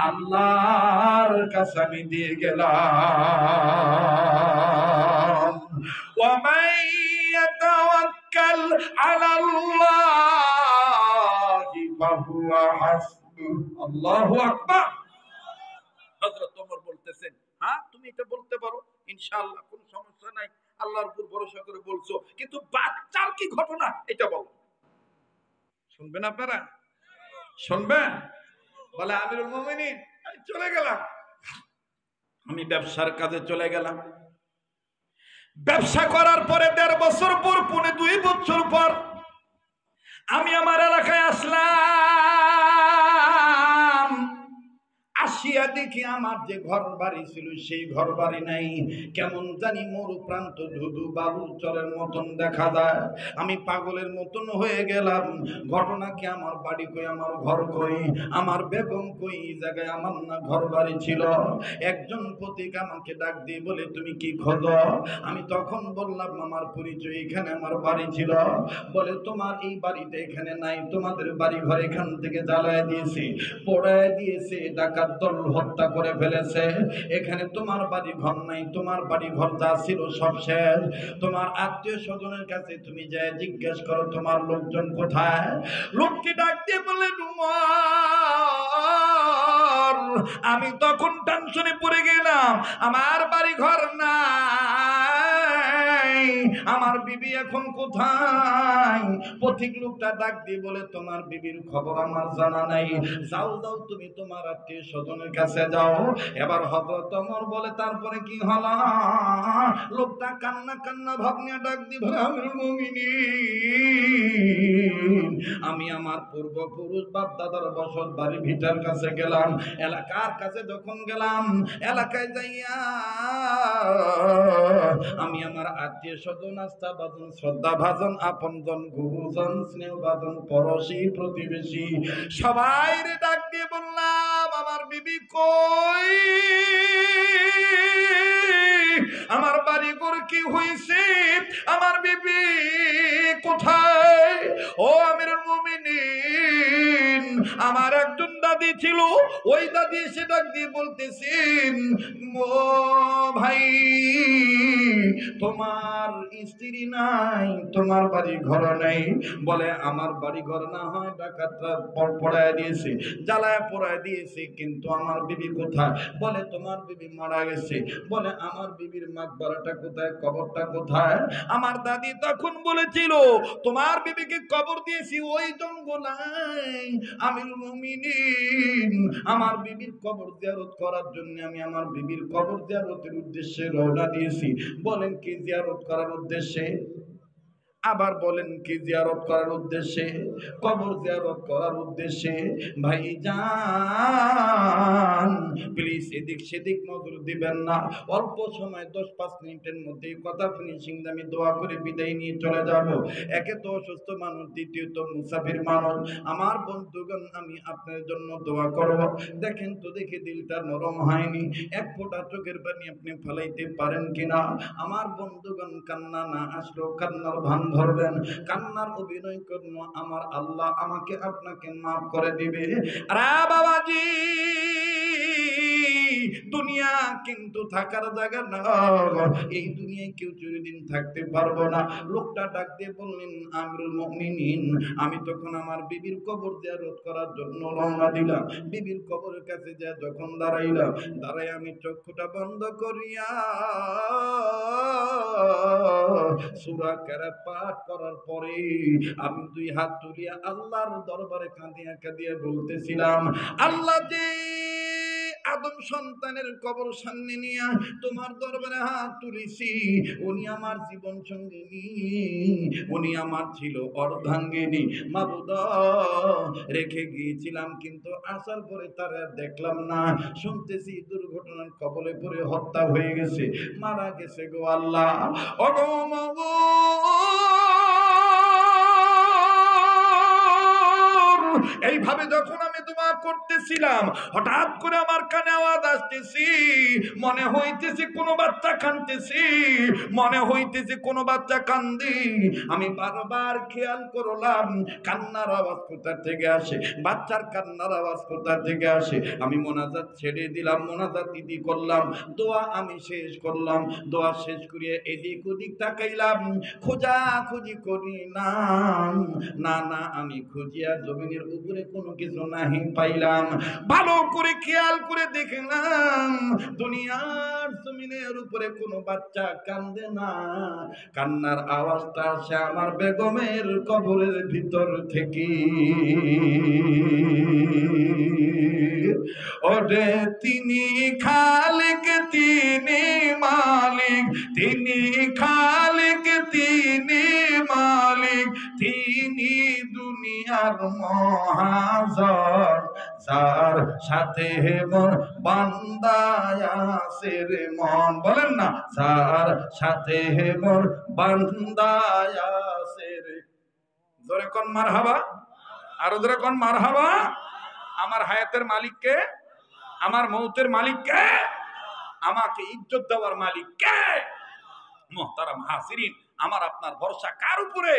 আল্লাহর কাছে আমি দিয়ে গেলাম। ومن يتوكل على الله فهو حسبه। আল্লাহু আকবার। হযরত ওমর বলতেছেন, হ্যাঁ তুমি এটা বলতে পারো, ইনশাআল্লাহ কোনো সমস্যা নাই, আল্লাহর উপর ভরসা করে বলছো, কিন্তু বাচ্চার কি ঘটনা এটা বলো। শুনবেন আপনারা? শুনবেন? বলে, আমিরুল মুমিনিন, চলে গেলাম, আমি ব্যবসার কাজে চলে গেলাম। ব্যবসা করার পরে 1.5 বছর পর, 2 বছর পর আমি আমার এলাকায় আসলাম। আসিয়া দেখি আমার যে ঘর বাড়ি ছিল সেই ঘর বাড়ি নাই, কেমন জানি মরু প্রান্ত, ধুধু বালুর চরের মতন দেখা যায়। আমি পাগলের মতন হয়ে গেলাম, ঘটনা কি, আমার বাড়ি কই, আমার ঘর কই, আমার বেগম কই, এই জায়গায় আমার না ঘর বাড়ি ছিল। একজন পথিক আমাকে ডাক দিয়ে বলে, তুমি কি খোঁজো? আমি তখন বললাম, আমার পরিচয়, এখানে আমার বাড়ি ছিল। বলে, তোমার এই বাড়িটা এখানে নাই, তোমাদের বাড়ি ঘর এখান থেকে জ্বালায় দিয়েছে, পোড়ায় দিয়েছে, ডাকাত দল হত্যা করে ফেলেছে, এখানে তোমার বাড়ি ঘর নাই, তোমার বাড়ি ঘর যা ছিল সব শেষ। তোমার আত্মীয় স্বজনের কাছে তুমি যায় জিজ্ঞেস করো তোমার লোকজন কোথায়। লোককে ডাক দিয়ে বলে, আমি তখন টেনশনে পড়ে গেলাম, আমার বাড়ি ঘর নাই, আমার বিবি এখন কোথায়? পথিক লোকটা ডাক দিয়ে বলে, তোমার বিবির খবর আমার জানা নাই, যাও যাও তুমি তোমার আত্মীয় স্বজনের কাছে যাও। এবার হযরত ওমর বলে, তারপরে কি হলো? লোকটা কান্না কান্না ভাব নিয়ে ডাক দিয়ে বলে, আমিরুল মুমিনিন, আমি আমার পূর্বপুরুষ বাপ দাদার বসত বাড়ি ভিটার কাছে গেলাম, এলাকার কাছে যখন গেলাম, এলাকায় যাইয়া আমি আমার আত্মীয় স্বজন, আস্থা ভাজন, শ্রদ্ধা ভাজন, আপনজন, গুরুজন, স্নেহ ভাজন, পড়শি, প্রতিবেশী সবাই রে ডাক দিয়ে বললাম, আমার বিবি কই, আমার বাড়ি ঘর কি হয়েছে, আমার বিবি কোথায়? ও আমিরুল মুমিনিন, আমার একজন দাদি ছিল, ওই দাদি এসে ডাক দিয়ে বলতেছেন, ও ভাই তোমার স্ত্রী নাই, তোমার বাড়ি ঘর নেই? বলে আমার বাড়ি ঘর না হয় ডাকাতরা পড়ায় দিয়েছে, জ্বালায় পড়ায় দিয়েছে, কিন্তু আমার বিবি কোথায়? বলে তোমার বিবি মারা গেছে। বলে আমার বিবির মাকবারাটা কোথায়, কবরটা কোথায়? আমার দাদি তখন বলেছিল, তোমার বিবিকে কবর দিয়েছি ওই জঙ্গলায় আমিরুল মুমিনিন। আমার বিবির কবর জিয়ারত করার জন্য আমি আমার বিবির কবর জিয়ারতের উদ্দেশ্যে রওনা দিয়েছি। বলেন কি জিয়ারত করার উদ্দেশ্যে? আবার বলেন কি জিয়ারত করার উদ্দেশ্যে? কবর জিয়ারত করার উদ্দেশ্যে। ভাইজান প্লিজ এদিক সেদিক নজর দিবেন না, অল্প সময় 10-5 মিনিটের মধ্যে কথা ফিনিশিং আমি দোয়া করে বিদায় নিয়ে চলে যাব। একে তো অসুস্থ মানুষ, দ্বিতীয়ত মুসাফির মানুষ। আমার বন্ধুগণ আমি আপনার জন্য দোয়া করব, দেখেন তো দেখে দিলটা নরম হয়নি, এক ফোঁটা চোখের পানি আপনি ফেলাইতে পারেন কিনা? আমার বন্ধুগণ কান্না না আসলেও কান্নার ভান ধরবেন, কান্নার অভিনয় করব, আমার আল্লাহ আমাকে আপনাকে মাফ করে দিবে। আরে বাবাজি দুনিয়া কিন্তু থাকার জায়গা না, এই দুনিয়ায় কেউ চিরদিন থাকতে পারবো না। লোকটা ডাক দিয়ে বললেন, আমিরুল মুমিনিন আমি তখন আমার বিবির কবর জিয়ারত করার জন্য রওনা দিলাম। বিবির কবরের কাছে যা যখন দাঁড়াইলাম, দাঁড়াই আমি চক্ষুটা বন্ধ করিয়া সূরা কেরাত পাঠ করার পরে আমি 2 হাত তুলিয়া আল্লাহর দরবারে কাঁদিয়া কাঁদিয়া বলতেছিলাম, আল্লাহ যে আদম সন্তানের কবর সামনে নিয়ে তোমার দরবারে হাত তুলেছি, উনি আমার জীবন সঙ্গিনী, উনি আমার ছিল অর্ধাঙ্গিনী। মাবুদ রেখে গিয়েছিলাম, কিন্তু আসার পরে তারা দেখলাম না, শুনতেছি দুর্ঘটনার কবলে পড়ে হত্যা হয়ে গেছে, মারা গেছে গো আল্লাহ। ও গো এইভাবে যখন আমি দোয়া করতেছিলাম, হঠাৎ করে আমার কানে আওয়াজ আসতেছি, মনে হইতেছে কোনো বাচ্চা কাঁদতেছি, মনে হইতেছে কোনো বাচ্চা কান্দি। আমি বারবার খেয়াল করলাম কান্নার আওয়াজ কোথা থেকে আসে, বাচ্চার কান্নার আওয়াজ কোথা থেকে আসে। আমি মোনাজাত ছেড়ে দিলাম, মোনাজাত ইতি করলাম, দোয়া আমি শেষ করলাম। দোয়া শেষ করিয়ে এদিক ওদিক তাকাইলাম, খোঁজাখুঁজি করি না, না না আমি খুঁজিয়া জমিনের উপরে কোনো কিছু নাহি পাইলাম। ভালো করে খেয়াল করে দেখলাম দুনিয়ার জমিনের উপরে কোনো বাচ্চা কান্দে না, কান্নার আওয়াজটা আসে আমার বেগমের কবরের ভিতর থেকে। ওরে তিনি খালিক, তিনি মালিক, তিনি খালিক, তিনি মালিক, তিনি দুনিয়ার মহাজন, যার সাথে মন বান্দায় আছে রে মন। বলেন না, যার সাথে মন বান্দায় আছে রে। জোরে কোন মারহাবা, আরো জোরে কোন মারহাবা। আমার হায়াতের মালিককে, আমার মৌতের মালিককে, আমাকে ইজ্জত দেওয়ার মালিককে। মুহতারাম হাজিরিন, আমার আপনার ভরসা কার উপরে?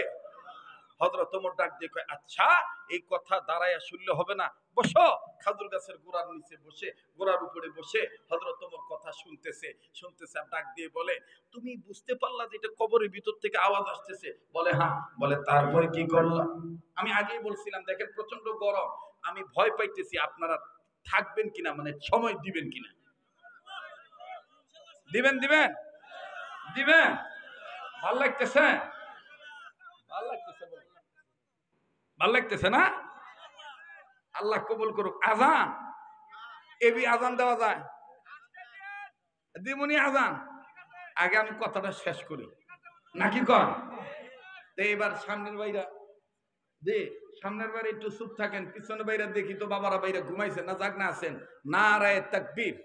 হযরত ওমর ডাক দিয়ে কয়, আচ্ছা এই কথা দাঁড়ায়া শুনলে হবে না, বসো। খাজুর গাছের গোড়ার নিচে বসে, গোড়ার উপরে বসে হযরত ওমর কথা শুনতেছে শুনতেছে। আর ডাক দিয়ে বলে, তুমি বুঝতে পারলা যে এটা কবরের ভিতর থেকে আওয়াজ আসতেছে? বলে হ্যাঁ। বলে তারপরে কি করলা? আমি আগেই বলছিলাম, দেখেন প্রচন্ড গরম, আমি ভয় পাইতেছি আপনারা থাকবেন কিনা, মানে সময় দিবেন কিনা। দিবেন দিবেন দিবেন? ভাল লাগতেছে? ভাল লাগতেছে, ভাল লাগতেছে না? আল্লাহ কবুল করুক। আজান এবি আজান দেওয়া যায়? দিমুনি আজান। আগে আমি কথাটা শেষ করি নাকি কর? তো এবার সামনের বাইরা যে সামনের বাইরে একটু চুপ থাকেন, পিছনের বাইরে দেখি তো বাবারা বাইরে ঘুমাইছেন না জাগ না আছেন? নারায়ে তাকবীর।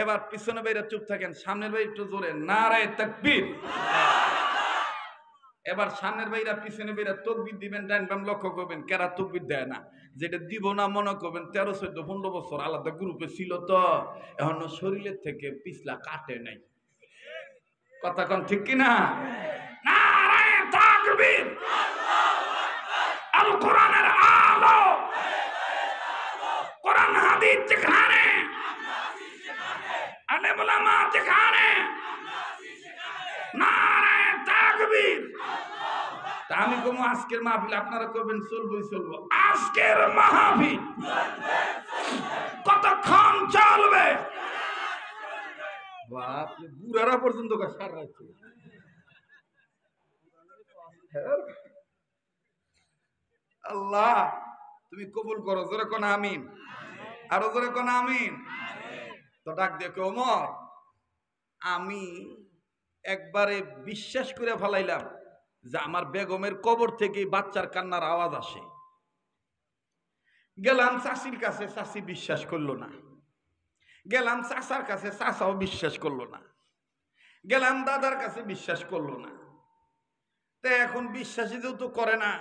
এবার পিছনের বাইরে চুপ থাকেন, সামনের বাইরে একটু জোরে নারায়ে তাকবীর। এবার সামনের বাইরা পিছনে বাইরা তাকবীর দিবেন, ডান বাম লক্ষ্য করবেন, কেরা তাকবীর দেয় না। যেটা দিব না মনে করবেন 13, 14, 15 বছর আলাদা গ্রুপে ছিল তো এখনো শরীরের থেকে পিছলা কাটে নাই। কথা কোন ঠিক কিনা? নারায়ে তাকবীর, আল কোরআনের আলো, এখনো আজকের মাহফিল আপনারা করবেন চলবই চলবো। আজকের মাহফিল কতক্ষণ চলবে? বাপরে, বুড়ারা পর্যন্ত সার রাখছে। আল্লাহ তুমি কবুল করো, জোরে কোন আমিন, আরো জোরে কোন আমিন। তো ডাক দেখো ওমর, আমি একবারে বিশ্বাস করে ফেলাইলাম যে আমার বেগমের কবর থেকে বাচ্চার কান্নার আওয়াজ আসে। গেলাম চাষির কাছে, চাষি বিশ্বাস করলো না। গেলাম চাষার কাছে, চাষাও বিশ্বাস করলো না। গেলাম দাদার কাছে, বিশ্বাস করলো না। তো এখন বিশ্বাসী যেহেতু করে না,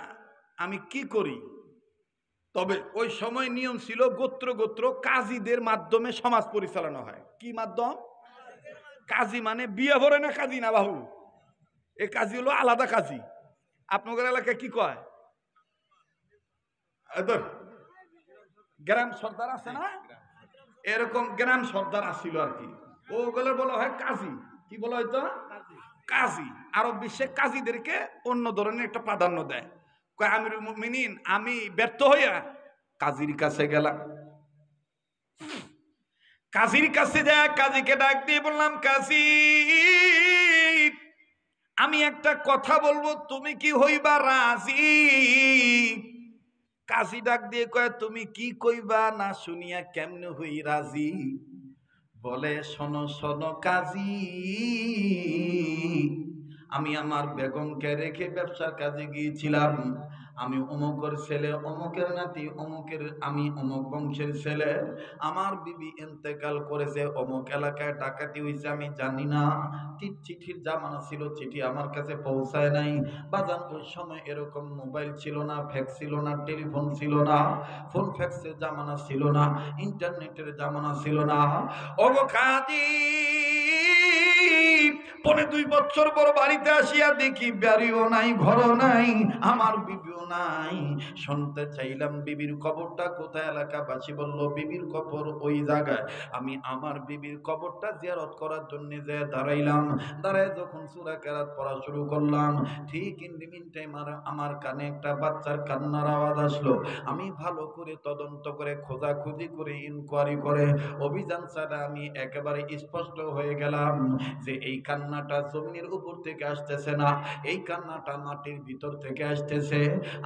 আমি কি করি? তবে ওই সময় নিয়ম ছিল গোত্র গোত্র কাজীদের মাধ্যমে সমাজ পরিচালনা হয়। কি মাধ্যম? কাজী মানে বিয়ে ভরে না কাজী না বাহু, এ কাজী হলো আলাদা কাজী। আপনাদের এলাকায় কি কয়? গ্রাম সর্দার আছে না, এরকম গ্রাম সর্দার আসিল আর কি। ওগুলো বলা হয় কাজী। কি বলা হয়তো? কাজী। আরব বিশ্বে কাজীদেরকে অন্য ধরনের একটা প্রাধান্য দেয়। কয় আমিরুল মুমিনিন, আমি ব্যর্থ হইয়া কাজীর কাছে গেলাম। কাজীর কাছে যায়, কাজীকে ডাক দিয়ে বললাম, কাজী আমি একটা কথা বলবো, তুমি কি হইবা রাজি? কাজী ডাক দিয়ে কয়, তুমি কি কইবা না শুনিয়া কেমনে হই রাজি? বলে, শোনো শোনো কাজী, আমি আমার বেগমকে রেখে ব্যবসার কাজে গিয়েছিলাম। আমি অমুকের ছেলে, অমুকের নাতি, অমুকের, আমি অমুক বংশের ছেলে। আমার বিবি ইন্তেকাল করেছে, অমুক এলাকায় ডাকাতি হয়েছে, আমি জানি না। চিঠির জামানা ছিল, চিঠি আমার কাছে পৌঁছায় নাই। বাজান ওই সময় এরকম মোবাইল ছিল না, ফ্যাক্স ছিল না, টেলিফোন ছিল না, ফোন ফ্যাক্সের জামানা ছিল না, ইন্টারনেটের জামানা ছিল না। ওগো কাজী, 2.5 বছর পর বাড়িতে আসিয়া দেখি বাড়িও নাই, ঘরও নাই, আমার বিবিও নাই। শুনতে চাইলাম বিবির কবরটা কোথায়? এলাকাবাসী বলল বিবির কবর ওই জায়গায়। আমি আমার বিবির কবরটা জিয়ারত করার জন্য যে দাঁড়াইলাম। দাঁড়ায় যখন সূরা কেরাত পড়া শুরু করলাম, ঠিক ইন দি মিন টাইম আমার কানে একটা বাচ্চার কান্নার আওয়াজ আসলো। আমি ভালো করে তদন্ত করে, খোঁজাখুঁজি করে, ইনকোয়ারি করে, অভিযান ছাড়া আমি একেবারে স্পষ্ট হয়ে গেলাম যে এই কান্নাটা জমিনের উপর থেকে আসতেছে না, এই কান্নাটা মাটির ভিতর থেকে আসতেছে।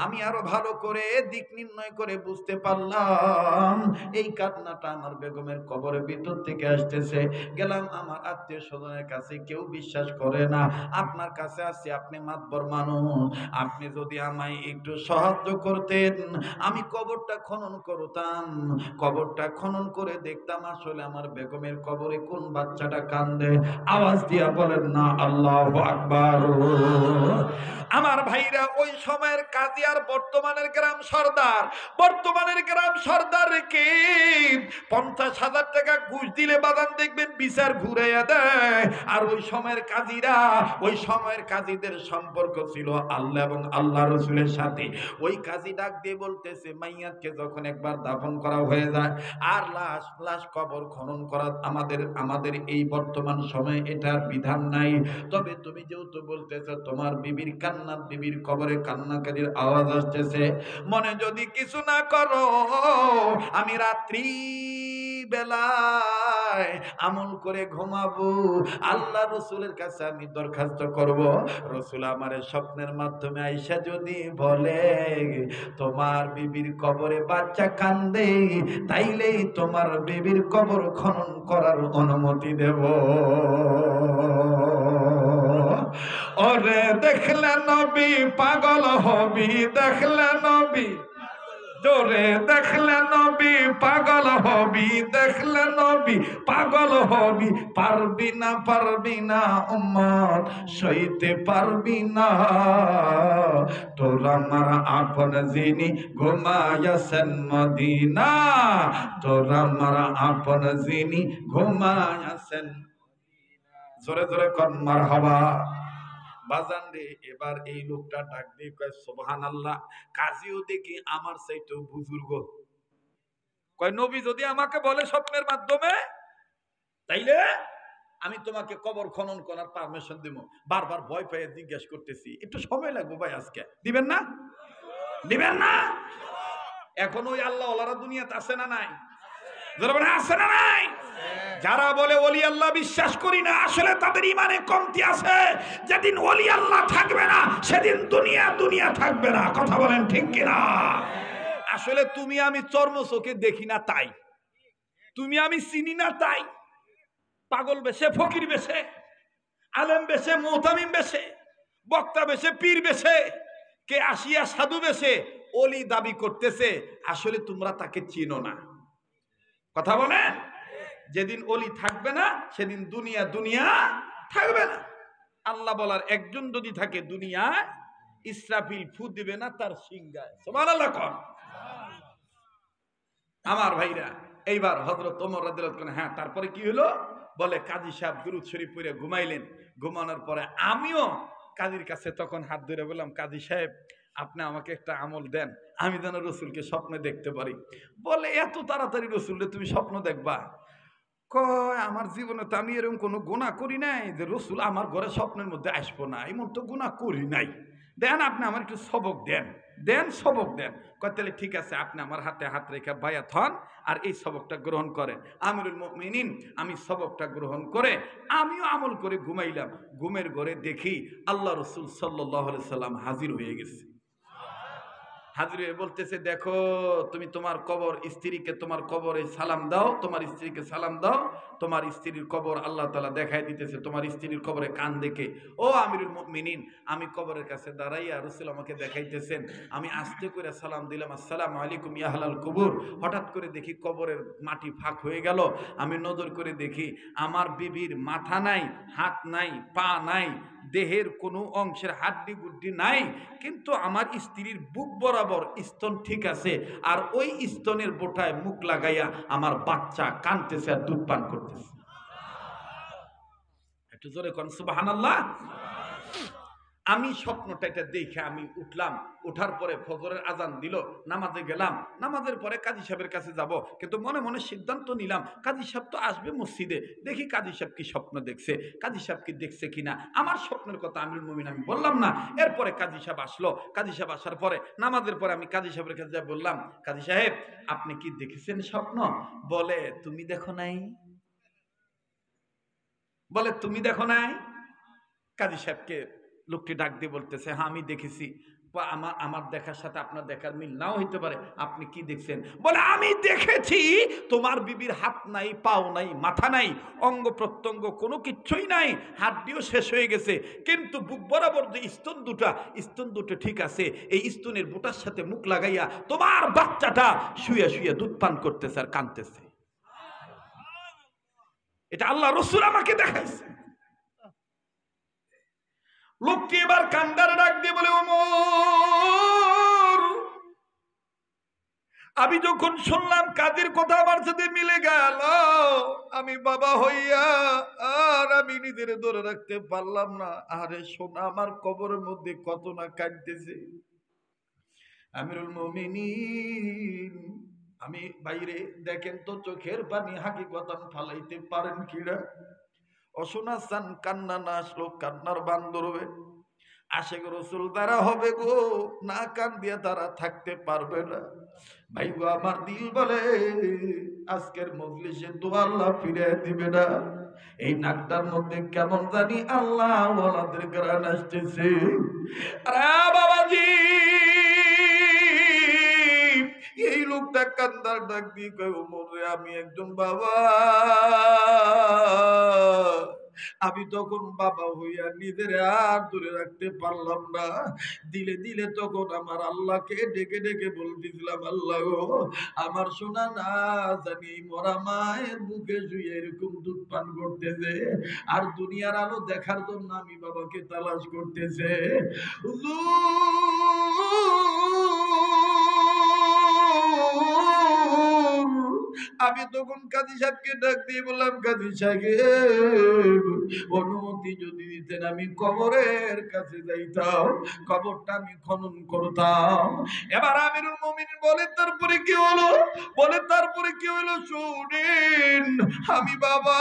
আমি আরো ভালো করে দিক নির্ণয় করে বুঝতে পারলাম এই কান্নাটা আমার বেগমের কবরের ভিতর থেকে আসতেছে। গেলাম আমার আত্মীয় স্বজনের কাছে, কেউ বিশ্বাস করে না। আপনার কাছে আসছি, আপনি মাতবর মানুষ, আপনি যদি আমায় একটু সাহায্য করতেন, আমি কবরটা খনন করতাম। কবরটা খনন করে দেখতাম আসলে আমার বেগমের কবরে কোন বাচ্চাটা কান্দে। আওয়াজ দিয়া বলেন না আল্লাহু আকবার। আমার ভাইরা, ওই সময়ের কাজী আর বর্তমানের গ্রাম সর্দার, বর্তমানের গ্রাম সর্দার কে 50,000 টাকা ঘুষ দিলে বাদান দেখবেন বিচার ঘুরাইয়া দেয়। আর ওই সময়ের কাজীরা, ওই সময়ের কাজীদের সম্পর্ক ছিল আল্লাহ এবং আল্লাহ রসুলের সাথে। ওই কাজী ডাক দিয়ে বলতেছে, মাইয়াতকে যখন একবার দাফন করা হয়ে যায় আর লাশ কবর খনন করা আমাদের এই বর্তমান সময়ে এটার বিধান নাই। তবে তুমি যেহেতু বলতেছ তোমার বিবির কান্না, বিবির কবরে কান্নাকারীর আওয়াজ আসতেছে, মনে যদি কিছু না করো, আমি রাত্রি বেলায় আমল করে ঘুমাবো। আল্লাহ রসুলের কাছে আমি দরখাস্ত করব, রসুল আমারে স্বপ্নের মাধ্যমে আইসা যদি বলে তোমার বিবির কবরে বাচ্চা কান্দে, তাইলে তোমার বিবির কবর খনন করার অনুমতি দেব। ওরে দেখলে নবী পাগল হবি, দেখলে নবী জোরে, দেখলে নবী পাগল হবি, দেখলে নবী পাগল হবি। পারবি না, পারবি না উম্মত, সইতে পারবি না। তোর আমার আপন যিনি ঘুমায়াছেন মদিনা, তোর আমার আপন যিনি ঘুমায়াছেন। জোরে জোরে কর মারহাবা। বাজান রে, এবার এই লোকটা ডাক দিয়ে কয় সুবহানাল্লাহ, কাজীও দেখি আমার চাইতেও বুজুর্গ। কয় নবী যদি আমাকে বলে স্বপ্নের মাধ্যমে, তাইলে আমি তোমাকে কবর খনন করার পারমিশন দিব। বারবার ভয় পেয়ে জিজ্ঞেস করতেছি, একটু সময় লাগবে ভাই, আজকে দিবেন না? দিবেন না? এখন ওই আল্লাহ ওয়ালারা দুনিয়াতে আছে না নাই? আছে না নাই? যারা বলে ওলি আল্লাহ বিশ্বাস করি না, আসলে তাদের ইমানে কমতি আছে। যেদিন ওলি আল্লাহ থাকবে না, সেদিন দুনিয়া দুনিয়া থাকবে না। কথা বলেন ঠিক কিনা? আসলে তুমি আমি চর্ম চোখে দেখি না তাই, তুমি আমি চিনি না তাই, পাগল বেশে, ফকির বেশে, আলেম বেশে, মুহতামিম বেশে, বক্তা বেশে, পীর বেশে, কে আসিয়া সাধু বেশে ওলি দাবি করতেছে, আসলে তোমরা তাকে চিনো না। কথা বলেন? যেদিন ওলি থাকবে না, সেদিন দুনিয়া দুনিয়া থাকবে না। আল্লাহ বলার একজন যদি থাকে দুনিয়ায়, ইসরাফিল ফু দিবে না তার সিংহায়। সুবহানাল্লাহ কোন। আমার ভাইরা, এইবার হযরত ওমর রাদিয়াল্লাহু আনহু, হ্যাঁ তারপরে কি হলো? বলে কাজী সাহেব দুরূদ শরীফ পড়ে ঘুমাইলেন। ঘুমানোর পরে আমিও কাজীর কাছে তখন হাত ধরে বললাম, কাজী সাহেব আপনি আমাকে একটা আমল দেন, আমি যেন রসুলকে স্বপ্নে দেখতে পারি। বলে এত তাড়াতাড়ি রসুলকে তুমি স্বপ্ন দেখবা? কয় আমার জীবনে তো আমি এরকম কোনো গুনাহ করি নাই যে রসুল আমার ঘরে স্বপ্নের মধ্যে আসবো না, এমন তো গুনাহ করি নাই। দেন আপনি আমার একটু সবক দেন, দেন সবক দেন। কয় তাহলে ঠিক আছে, আপনি আমার হাতে হাত রেখে বায়াত হন আর এই সবকটা গ্রহণ করেন। আমিরুল মুমিনিন আমি সবকটা গ্রহণ করে আমিও আমল করে ঘুমাইলাম। ঘুমের ঘরে দেখি আল্লাহ রসুল সাল্লাল্লাহু আলাইহি সাল্লাম হাজির হয়ে গেছে। হাজির হয়ে বলতেছে, দেখো তুমি তোমার কবর, স্ত্রীকে তোমার কবরে সালাম দাও, তোমার স্ত্রীকে সালাম দাও। তোমার স্ত্রীর কবর আল্লাহ তাআলা দেখায় দিতেছে, তোমার স্ত্রীর কবরে কান দেখে। ও আমিরুল মুমিনিন, আমি কবরের কাছে দাঁড়াইয়া রাসূল আমাকে দেখাইতেছেন, আমি আস্তে করে সালাম দিলাম, আসসালামু আলাইকুম ইয়া আহলাল কুবুর। হঠাৎ করে দেখি কবরের মাটি ফাঁক হয়ে গেল। আমি নজর করে দেখি আমার বিবির মাথা নাই, হাত নাই, পা নাই, দেহের কোনো অংশের হাড্ডি গুড্ডি নাই, কিন্তু আমার স্ত্রীর বুক বরাবর স্তন ঠিক আছে। আর ওই স্তনের বোটায় মুখ লাগাইয়া আমার বাচ্চা কাঁদতেছে আর দুধ পান করতেছে। একটু জোরে কোন সুবহানাল্লাহ। আমি স্বপ্নটা এটা দেখে আমি উঠলাম। ওঠার পরে ফজরের আজান দিল, নামাজে গেলাম। নামাজের পরে কাজী সাহেবের কাছে যাব, কিন্তু মনে মনে সিদ্ধান্ত নিলাম কাজী সাহেব তো আসবে মসজিদে, দেখি কাজী সাহেব কি স্বপ্ন দেখছে, কাজী সাহেব কি দেখছে কিনা। আমার স্বপ্নের কথা আমিরুল মুমিনিন আমি বললাম না। এরপরে কাজী সাহেব আসলো। কাজী সাহেব আসার পরে নামাজের পরে আমি কাজী সাহেবের কাছে বললাম, কাজী সাহেব আপনি কি দেখেছেন স্বপ্ন? বলে তুমি দেখো নাই? বলে তুমি দেখো নাই? কাজী সাহেবকে লোকটি ডাক দিয়ে বলতেছে, হ্যাঁ আমি দেখেছি। আমার দেখার সাথে আপনার দেখার মিল নাও হইতে পারে, আপনি কি দেখছেন? বলে আমি দেখেছি তোমার বিবির হাত নাই, পাও নাই, মাথা নাই, অঙ্গ প্রত্যঙ্গ কোনো কিচ্ছুই নাই, হাড্ডিও শেষ হয়ে গেছে, কিন্তু বুক বরাবর যে স্তন দুটো ঠিক আছে। এই স্তনের বুটার সাথে মুখ লাগাইয়া তোমার বাচ্চাটা শুয়ে শুয়ে দুধ পান করতেছে আর কাঁদতেছে। এটা আল্লাহ রসুল আমাকে দেখাইছে। লোকটি এবার কান্দারে ডাক দিয়ে বলে, ওমর আমি যখন শুনলাম কাজের কথা আমার সাথে মিলে গেল, আমি বাবা হইয়া আর আমি নিজের ধরে রাখতে পারলাম না। আরে শোনা, আমার কবরের মধ্যে কত না কাঁদতেছে। আমিরুল মুমিনিন আমি বাইরে দেখেন তো চোখের পানি হাকিকতান ফালাইতে পারেন কিনা? অশোনা চান কান্না না আসলো কান্নার বান্দরবে। আশেক রসুল দ্বারা হবে গো, না কান দিয়ে তারা থাকতে পারবে না। ভাই গো আমার দিল বলে আজকের মজলিসে তো আল্লাহ ফিরে দিবে না। এই নাকটার মধ্যে কেমন জানি আল্লাহ ওয়ালাদের গান আসতেছে। আরে বাবাজি, এই লোকটা কান্দার ডাক দিয়ে কয়, ওমর রে আমি একজন বাবা, আমি তখন বাবা হইয়া নিজের আর ধরে রাখতে পারলাম না। দিলে দিলে তখন আমার আল্লাহকে ডেকে ডেকে বলতেছিলাম, আল্লাহ গো আমার সোনা না জানি মরা মায়ের বুকে শুয়ে এরকম দুধ পান করতেছে, আর দুনিয়ার আলো দেখার জন্য আমি বাবাকে তালাশ করতেছে। আমি তখন কাজী সাহেবকে ডাক দিয়ে বললাম, কাজী সাহেব অনুমতি অনুমতি যদি দিতেন আমি কবরের কাছে যাইতাম, কবরটা আমি খনন করতাম। এবার আমিরুল মুমিনিন বলে তারপরে কি হলো? বলে তারপরে কি হলো শুনেন। আমি বাবা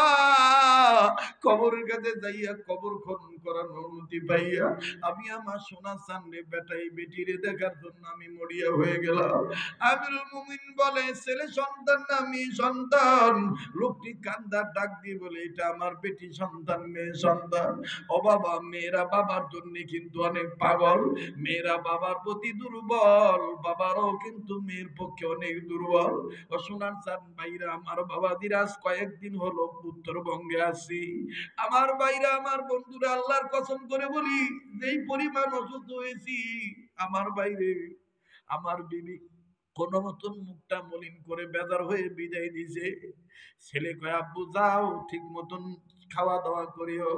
কবরের কাছে যাইয়া কবর খনন করার অনুমতি পাইয়া আমি আমার সোনা সামনে বেটাই বেটিরে দেখার জন্য আমি মরিয়া হয়ে গেলাম। আমিরুল মুমিনিন বলে ছেলে সন্তান না মেয়ে সন্তান? লোকটি কান্দার ডাক দিয়ে বলে এটা আমার বেটি সন্তান, মেয়ে সন্তান। ও বাবা, মেয়েরা বাবার জন্য কিন্তু অনেক পাগল, মেয়েরা বাবার প্রতি দুর্বল, বাবারও কিন্তু মেয়ের পক্ষে অনেক দুর্বল। ও সোনার চাঁদ ভাইরা, আমার বাবা দিরাজ কয়েকদিন হলো উত্তরবঙ্গে আছি। আমার ভাইরা, আমার বন্ধুরা, আল্লাহর কসম করে বলি যেই পরিমাণ অসুস্থ হয়েছি আমার বাইরে, আমার বিবি কোন মতন মুখটা মলিন করে বেজার হয়ে বিদায় দিছে। ছেলে কয় আব্বু যাও ঠিক মতন খাওয়া দাওয়া করিও।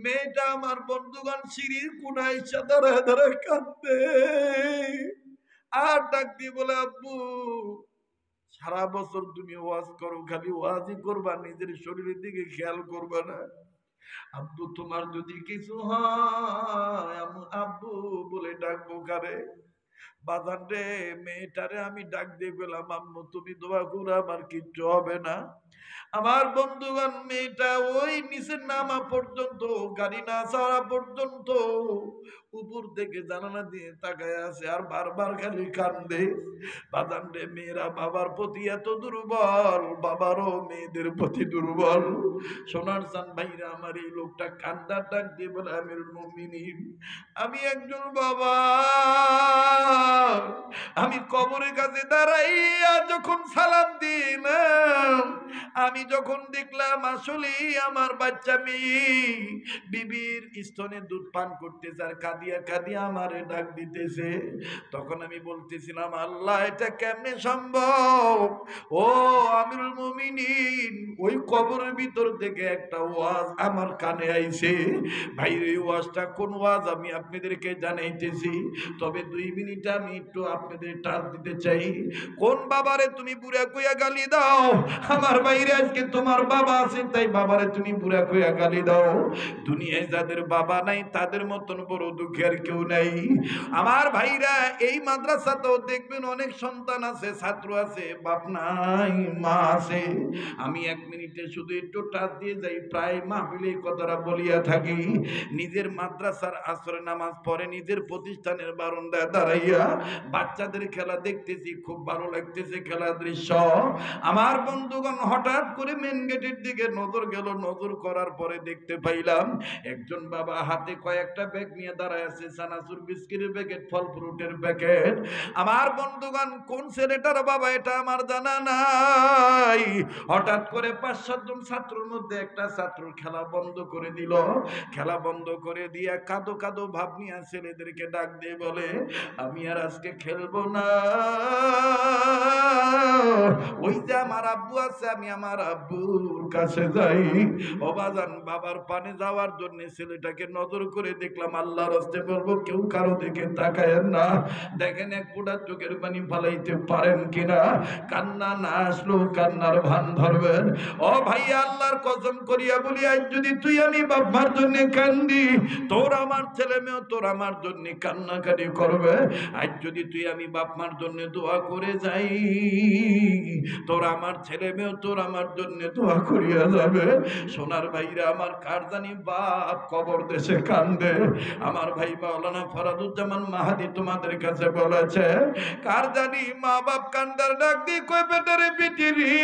মেয়েটা আমার বন্ধুগণ সিঁড়ির কোনায় চাদরে ধরে কাঁদবে আর ডাক দিয়ে বলে আব্বু সারা বছর তুমি ওয়াজ করো, খালি ওয়াজই করবা, নিজের শরীরের দিকে খেয়াল করবা না। আব্বু তোমার যদি কিছু হয় আব্বু বলে ডাকবো কারে? বাজান রে, মেয়েটারে আমি ডাক দিয়ে পেলাম আম্মু তুমি দোয়া করো আমার কিচ্ছু হবে না। আমার বন্ধুগণ মেয়েটা ওই নিচের নামা পর্যন্ত, গাড়ি না ছাড়া পর্যন্ত উপর থেকে জানালা দিয়ে তাকায় আছে আর বারবার খালি কান্দে। বাজান রে, মেয়েরা বাবার প্রতি এত দুর্বল, বাবারও মেয়েদের প্রতি দুর্বল। সোনার চান ভাইরা, আমার এই লোকটা কান্দার ডাক দিয়ে বলে আমিরুল মুমিনিন আমি একজন বাবা, আমি কবরের কাছে দাঁড়াইয়া যখন সালাম দিলাম, আমি যখন দেখলাম আসলে আমার বাচ্চা মেয়ে বিবির স্তনে দুধ পান করতেছে আর কাঁদিয়া কাঁদিয়া আমারে ডাক দিতেছে, তখন আমি বলতেছিলাম আল্লাহ এটা কেমনে সম্ভব? ও আমিরুল মুমিনিন, ওই কবরের ভিতর থেকে একটা ওয়াজ আমার কানে আইছে। ভাইরে ওয়াজটা কোন ওয়াজ আমি আপনাদেরকে জানাইতেছি, তবে 2 মিনিট আমি একটু আপনাদের টাচ দিতে চাই। কোন বাবারে তুমি বুড়া কইয়া গালি দাও? আমার বাইরে আজকে তোমার বাবা আছে তাই বাবারে তুমি বুড়া কইয়া গালি দাও। দুনিয়ায় যাদের বাবা নাই তাদের মতন বড় দুঃখের কেউ নাই। আমার ভাইরা, এই মাদ্রাসাতেও দেখবেন অনেক সন্তান আছে, ছাত্র আছে, বাপ নাই মা আছে। আমি 1 মিনিটে শুধু একটু টাচ দিয়ে যাই, প্রায় মাহফিলে কথাটা বলিয়া থাকি। নিজের মাদ্রাসার আসরে নামাজ পড়ে নিজের প্রতিষ্ঠানের বারান্দায় দাঁড়াইয়া বাচ্চাদের খেলা দেখতেছি, খুব ভালো লাগতেছে খেলার দৃশ্য। আমার বন্ধুগণ হঠাৎ করে মেন গেটের দিকে নজর গেল, নজর করার পরে দেখতে পাইলাম একজন বাবা হাতে কয়েকটা ব্যাগ নিয়ে দাঁড়ায় আছে, চানাচুর বিস্কিটের প্যাকেট, ফল ফ্রুটের প্যাকেট। আমার বন্ধুগণ কোন ছেলেটার বাবা এটা আমার জানা নাই। হঠাৎ করে 5-7 জন ছাত্রের মধ্যে একটা ছাত্র খেলা বন্ধ করে দিল, খেলা বন্ধ করে দিয়া কাঁদো কাঁদো ভাব নিয়ে ছেলেদেরকে ডাক দিয়ে বলে আমি আর আজকে খেলবো না, ওই যে আমার আব্বু আছে আমি আমার আব্বুর কাছে যাই। ও বাজান, বাবার পানে যাওয়ার জন্য ছেলেটাকে নজর করে দেখলাম, আল্লাহর রাস্তে বলবো কেউ কারো দিকে তাকায়েন না, দেখেন এক ফোঁটা চোখের পানি ফালাইতে পারেন কিনা। কান্না না আসলেও কান্নার ভান ধরবেন। ও ভাই, আল্লাহর কসম করিয়া বলি আজ যদি তুই আমি বাবার জন্য কান্দি, তোর আমার ছেলে মেয়ে তোর আমার জন্য কান্নাকাটি করবে। আজ যদি তুই আমি বাপ মার জন্য দোয়া করে যাই, তোর আমার ছেলে মেয়ে তোর আমার জন্য দোয়া করিয়া যাবে। সোনার ভাইরা আমার, কার জানি বাপ কবর দেশে কান্দে। আমার ভাই মাওলানা ফরাদুজ্জামান মাহাদি তোমাদের কাছে বলেছে, কার জানি মা বাপ কান্দার ডাক দিয়ে কই বেটারে পিটিরি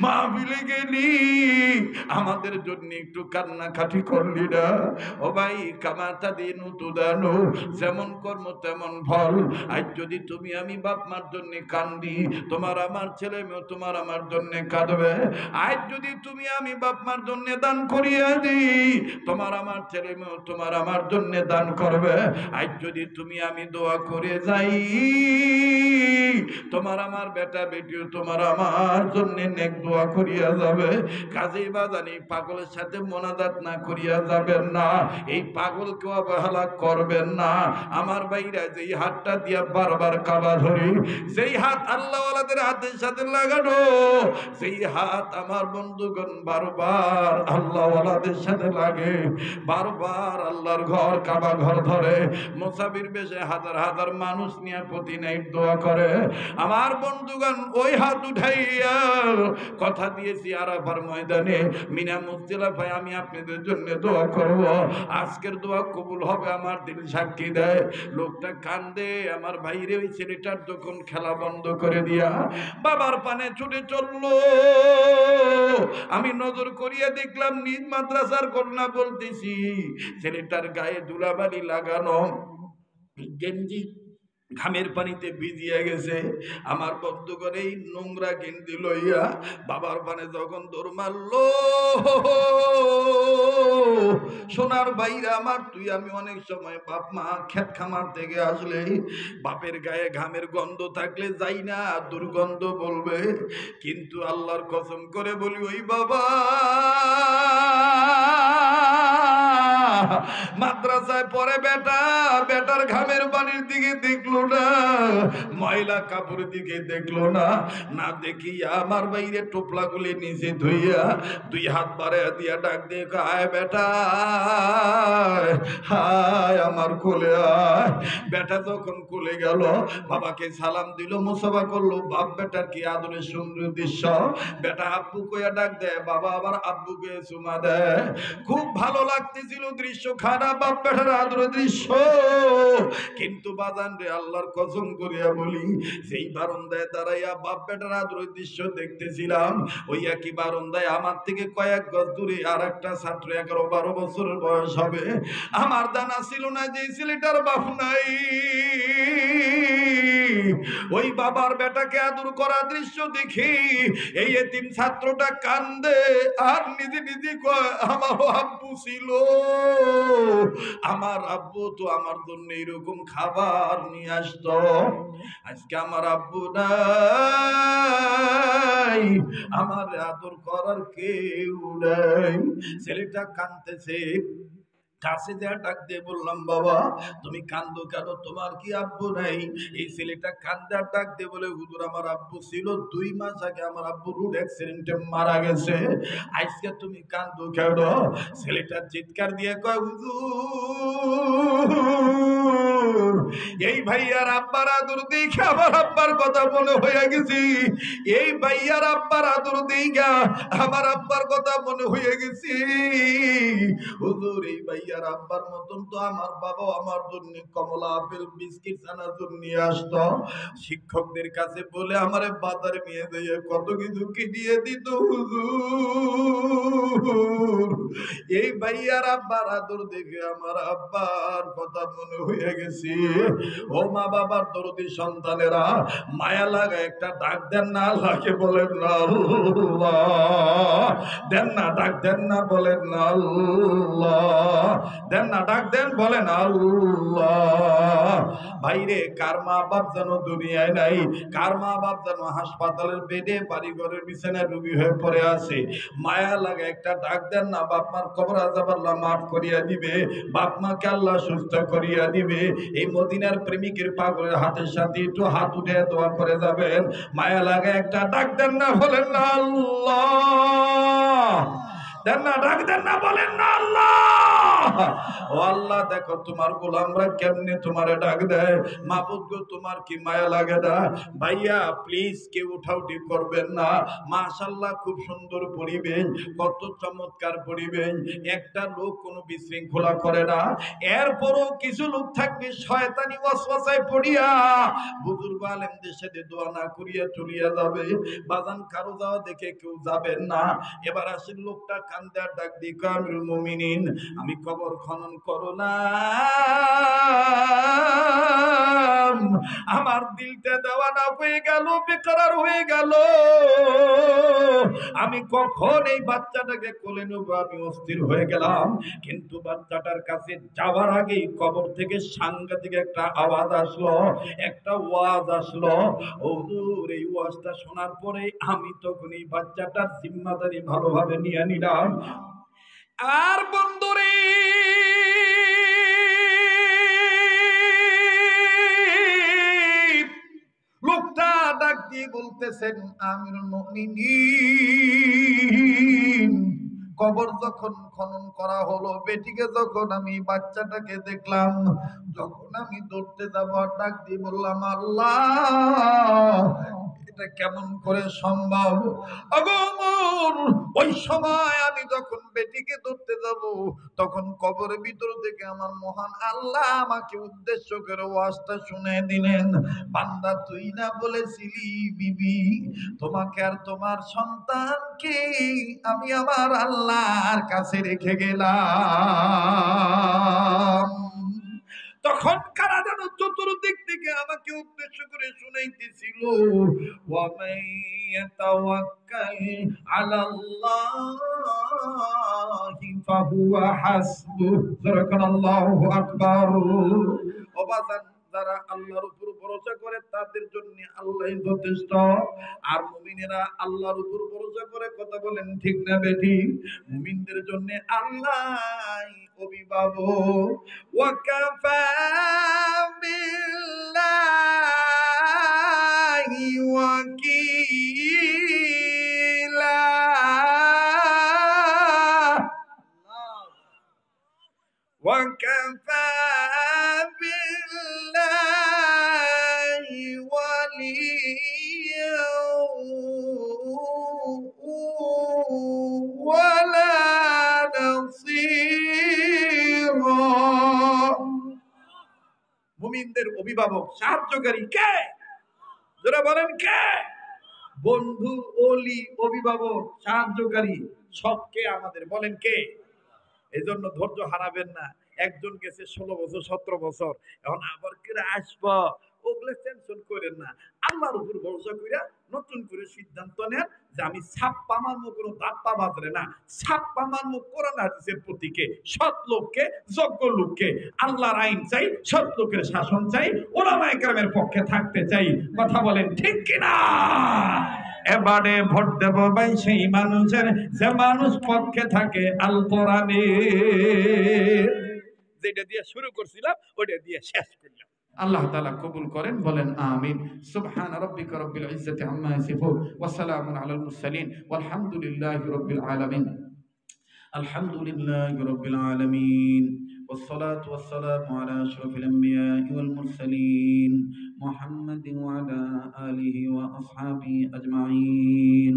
মা বিলে গেলি, আমাদের জন্য একটু কান্নাকাটি করলি না? ও ভাই, কামাতা দিনু তুদানু, যেমন কর্ম তেমন ফল। আজ যদি তুমি আমি বাপ মার জন্য কান্দি, তোমার আমার ছেলে মেয়ে তোমার আমার জন্য কাঁদবে। আজ যদি তুমি আমি বাপ মার জন্য দান করিয়া দিই, তোমার আমার ছেলে মেয়ে তোমার আমার জন্য দান করবে। আজ যদি তুমি আমি দোয়া করে যাই, তোমার আমার বেটা বেটিও তোমার আমার জন্য নেক দোয়া করিয়া যাবে। কাজেই বাজানি পাগলের সাথে মোনাজাত না করিয়া যাবেন না, এই পাগলকে অবহেলা করবেন না। আমার ভাইরা, যেই হাতটা দিয়া বারবার কাবা ধরি, যেই হাত আল্লাহওয়ালাদের হাতের সাথে লাগানো, সেই হাত আমার বন্ধুগণ বারবার আল্লাহওয়ালাদের সাথে লাগে, বারবার আল্লাহর ঘর কাবা ঘর ধরে মুসাফির বেশে হাজার হাজার মানুষ নিয়ে প্রতি নাইট দোয়া করে। আমার বন্ধুগণ ওই হাত উঠাইয়া কথা দিয়েছি আরাফার ময়দানে মিনা মুজদালিফায় আমি আপনাদের জন্য দোয়া করব, আজকের দোয়া কবুল হবে আমার দিল সাক্ষী দেয়। লোকটা কান্দে, আমার ভাইরে ওই ছেলেটার যখন খেলা বন্ধ করে দিয়া বাবার পানে ছুটে চললো, আমি নজর করিয়া দেখলাম নিজ মাদ্রাসার কন্যা, বলতেছি ছেলেটার গায়ে ধুলাবালি লাগানো, গেঞ্জি ঘামের পানিতে ভিজিয়া গেছে। আমার বন্ধুগণ এই নোংরা গেঞ্জি লইয়া বাবার পানে যখন দৌড় মারলো, সোনার বাইরা আমার, তুই আমি অনেক সময় বাপ মা খেত খামার থেকে আসলে বাপের গায়ে ঘামের গন্ধ থাকলে যাই না, দুর্গন্ধ বলবে, কিন্তু আল্লাহর কসম করে বলি ওই বাবা মাদ্রাসায় পড়ে বেটা, বেটার ঘামের পানির দিকে দেখলো না, ময়লা কাপড়ের দিকে দেখলো না, না দেখিয়া আমার বাইরে টোপলা গুলি নিচে ধুইয়া দুই হাত বাড়ে দিয়া ডাক দিয়ে আয় বেটা, হায় আমার কোলে আয়। বেটা যখন কোলে গেল বাবাকে সালাম দিল, মুসাফা করলো, বাপ বেটার কি আদরের সুন্দর দৃশ্য। বেটা আব্বু কইয়া ডাক দেয়, বাবা আবার আব্বুকে চুমা দেয়। খুব ভালো লাগতেছিল দৃশ্য, খারাপ বাপ বেটার আদরের দৃশ্য। কিন্তু বাজান রে, আল্লাহর কসম করিয়া বলি, সেই বারান্দায় দাঁড়াইয়া বাপ বেটার আদরের দৃশ্য দেখতেছিলাম, ওই একই বারান্দায় আমার থেকে কয়েক গজ দূরে আর একটা ছাত্র 11-12 বছরের বয়স হবে, আমার জানা ছিল না যে ছেলেটার বাপ নাই। ওই বাবার বেটাকে আদর করা দৃশ্য দেখি এই এতিম ছাত্রটা কান্দে আর নিজে নিজে কয়, আমার আব্বু ছিল, আমার আব্বু তো আমার জন্য এরকম খাবার নিয়ে আসতো, আজকে আমার আব্বু নাই, আমার আদর করার কেউ নাই। ছেলেটা কাঁদতেছে, কাছে দেয়া ডাক দিয়ে বললাম, বাবা তুমি কান্দো কেন, তোমার কি আব্বু নাই? এই ছেলেটা কান্দে আর ডাক দিয়ে বলে, হুজুর আমার আব্বু ছিল, 2 মাস আগে আমার আব্বু রোড অ্যাক্সিডেন্টে মারা গেছে, আজকে তুমি কান্দো কেন? ছেলেটা চিৎকার দিয়ে কয়, হুজুর এই ভাইয়ার আব্বার আদর দেখে আমার আব্বার কথা মনে হয়ে গেছি, এই ভাইয়ার আব্বার আদর দেখে আমার আব্বার কথা মনে হয়ে গেছি। হুজুর এই ভাইয়ার আব্বার মতন তো আমার বাবা আমার জন্য কমলা আপেল বিস্কিট চানাচুর নিয়ে আসতো, শিক্ষকদের কাছে বলে আমারে বাজারে নিয়ে দিয়ে কত কিছু কিনিয়ে দিত। হুজুর এই ভাইয়ার আব্বার আদর দেখে আমার আব্বার কথা মনে হয়ে গেছে। ও মা বাবার দরদি সন্তানেরা, মায়া লাগা একটা ডাক দেন না, আল্লাহকে বলেন না আল্লাহ, দেন না ডাক দেন না, বলেন না আল্লাহ, দেন না ডাক দেন, বলেন আল্লাহ। ভাইরে কার মা বাপ যেন দুনিয়ায় নাই, কার মা বাপ যেন হাসপাতালের বেডে বাড়িঘরের বিছানায় রোগী হয়ে পড়ে আছে, মায়া লাগে একটা ডাক দেন না, বাপ মার কবর আযাব আল্লাহ মাফ করিয়া দিবে, বাপ মাকে আল্লাহ সুস্থ করিয়া দিবে। এই মদিনার প্রেমিকের পাগলের হাতের সাথে একটু হাত উঠে দোয়া করে যাবেন, মায়া লাগে একটা ডাক দেন না, বলেন না আল্লাহ, দেন না ডাক দেন না, বলেন না আল্লাহ। ও আল্লাহ দেখো তোমার গোলামরা কেমনে তোমারে ডাক দেয়, মাবুদ গো তোমার কি মায়া লাগে না? ভাইয়া প্লিজ কেউ উঠাউঠি করবেন না, মাশাআল্লাহ খুব সুন্দর পরিবেশ, কত চমৎকার পরিবেশ, একটা লোক কোনো বিশৃঙ্খলা করে না, এরপরও কিছু লোক থাকবে শয়তানি ওয়াসওয়াসায় পড়িয়া বুজুর্গ আলেমদের সাথে দোয়া না করিয়া চলিয়া যাবে। বাজান কারো যাওয়া দেখে কেউ যাবেন না। এবার আসেন লোকটা কান্দে আর ডাক দিয়ে কয়, আমিরুল মুমিনিন আমি কবর খনন করলাম, আমার দিলটা দেওয়ানা হয়ে গেল, বেকরার হয়ে গেল, আমি কখন এই বাচ্চাটাকে কোলে নেব আমি অস্থির হয়ে গেলাম। কিন্তু বাচ্চাটার কাছে যাওয়ার আগেই কবর থেকে সাংঘাতিক একটা আওয়াজ আসলো, একটা ওয়াজ আসলো। হুজুর এই ওয়াজটা শোনার পরে আমি তখন এই বাচ্চাটার জিম্মাদারি ভালোভাবে নিয়ে নিলাম। আর বন্ধুরে লোকটা ডাক দিয়ে দিয়ে বলতেছেন, আমিরুল মুমিনিন, কবর যখন খনন করা হলো, বেটিকে যখন আমি বাচ্চাটাকে দেখলাম, যখন আমি ধরতে যাব ডাক দিয়ে বললাম, আল্লাহ এটা কেমন করে সম্ভব? আগমর ওই সময় আমি যখন বেটিকে ধরতে যাব, তখন কবরের ভিতর থেকে আমার মহান আল্লাহ আমাকে উদ্দেশ্য করে ওয়াজটা শুনে দিলেন, বান্দা তুই না বলেছিলি বিবি তোমাকে আর তোমার সন্তানকে আমি আমার আল্লাহর কাছে রেখে গেলাম। তখন কারা যেন চতুর্দিক থেকে আমাকে উদ্দেশ্য করে শুনাইতেছিল, ওয়া মান ইয়াতাওয়াক্কাল আলাল্লাহি ফাহুয়া হাসবুহ। সুবহানাল্লাহু আকবার। ও বাজান, যারা আল্লাহর উপর ভরসা করে তাদের জন্য আল্লাহই যথেষ্ট। আর মুমিনেরা আল্লাহর উপর ভরসা করে, কথা বলেন ঠিক না বেঠি? মুমিনদের জন্য আল্লাহই অভিভাবক। ওয়াকাফা বিল্লাহি ওয়াকিলা। وكفى بالله وليا ولا نصيرا। মুমিনদের অভিভাবক সাহায্যকারী কে? যারা বলেন কে? বন্ধু, ওলি, অভিভাবক, সাহায্যকারী সবকে আমাদের বলেন কে? এই জন্য ধৈর্য হারাবেন না। একজন গেছে 16 বছর 17 বছর, এখন আবার কেরা আসবো, ওগুলো টেনশন করেন না। আল্লাহর উপর ভরসা কইরা নতুন করে সিদ্ধান্ত নেন যে আমি ছাপ্পা মানবো, কোনো ধাপ্পা বাঁধরে না। ছাপ্পা মানবো কোরআন হাদিসের প্রতীকে, সৎ লোককে, যোগ্য লোককে। আল্লাহর আইন চাই, সৎ লোকের শাসন চাই, ওলামায়ে কেরামের পক্ষে থাকতে চাই। কথা বলেন ঠিক কিনা? এবারে ভোট দেব ভাই সেই মানুষের যে মানুষ পক্ষে থাকে আল কোরআনে। যেটা দিয়ে শুরু করছিলাম ওটা দিয়ে শেষ করলাম। আল্লাহ তাআলা কবুল করেন, বলেন আমিন। সুবহান রাব্বিকা রাব্বিল ইজ্জাতি আম্মা ইয়াসিফুন ওয়া সালামুন আলাল মুরসালিন ওয়ালহামদুলিল্লাহি রাব্বিল আলামিন। আলহামদুলিল্লাহি রাব্বিল আলামিন। والصلاة والسلام على أشرف الأنبياء والمرسلين محمد وعلى آله وأصحابه أجمعين.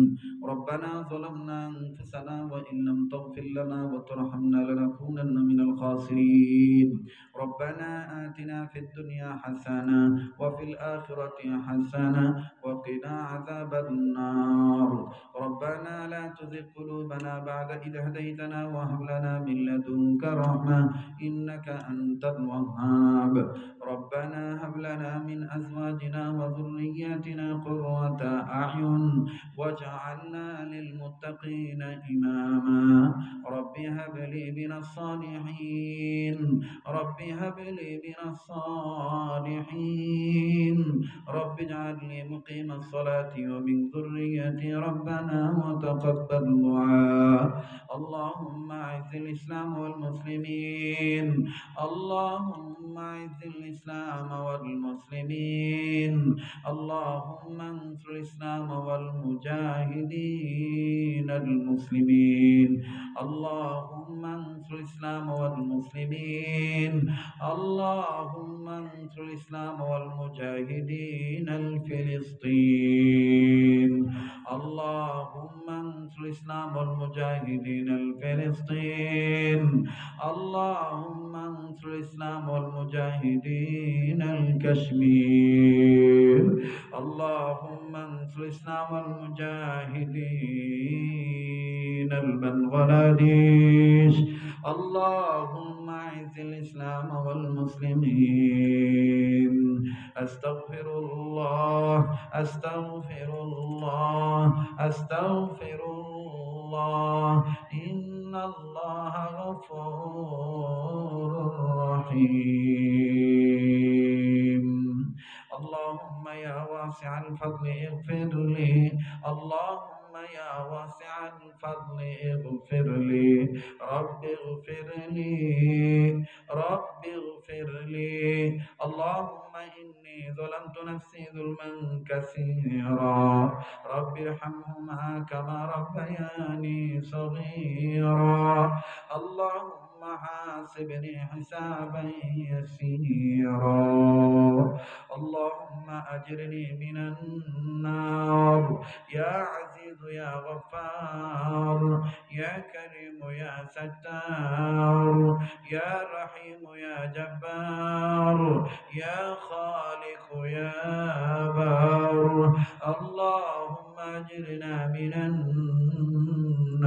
ربنا ظلمنا أنفسنا وإن لم تغفر لنا وترحمنا لنكونن من الخاسرين. ربنا آتنا في الدنيا حسنة وفي الآخرة حسنة وقنا عذاب النار. ربنا لا تزغ قلوبنا بعد إذ هديتنا وهب لنا من لدنك رحمة إنك أنت الوهاب. ربنا هب لنا من أزواجنا وذرياتنا قرة أعين واجعلنا للمتقين إماما. رب هب لي من الصالحين، رب هب لي من الصالحين، رب اجعلني مقيم الصلاة ومن ذريتي ربنا وتقبل دعاء. اللهم أعز الإسلام والمسلمين، اللهم أعز الإسلام والمسلمين، اللهم انصر الإسلام والمجاهدين المسلمين، اللهم انصر الإسلام والمسلمين، اللهم انصر الإسلام والمجاهدين الفلسطين، اللهم انصر الإسلام والمجاهدين الفلسطين، اللهم انصر الإسلام والمجاهدين الكشمير، اللهم انصر الإسلام والمجاهدين البنغلاديش، اللهم أعز الإسلام والمسلمين. أستغفر الله أستغفر الله أستغفر الله إن الله غفور رحيم. اللهم يا واسع الفضل اغفر لي، اللهم يا واسع الفضل اغفر لي رب اغفر لي رب اغفر لي اللهم إني ظلمت نفسي ظلما كثيرا رب ارحمهما كما ربياني صغيرا اللهم حاسبني حسابا يسيرا اللهم أجرني من النار يا عزيز يا غفار يا كريم يا ستار يا رحيم يا جبار يا خالق يا بار اللهم أجرنا من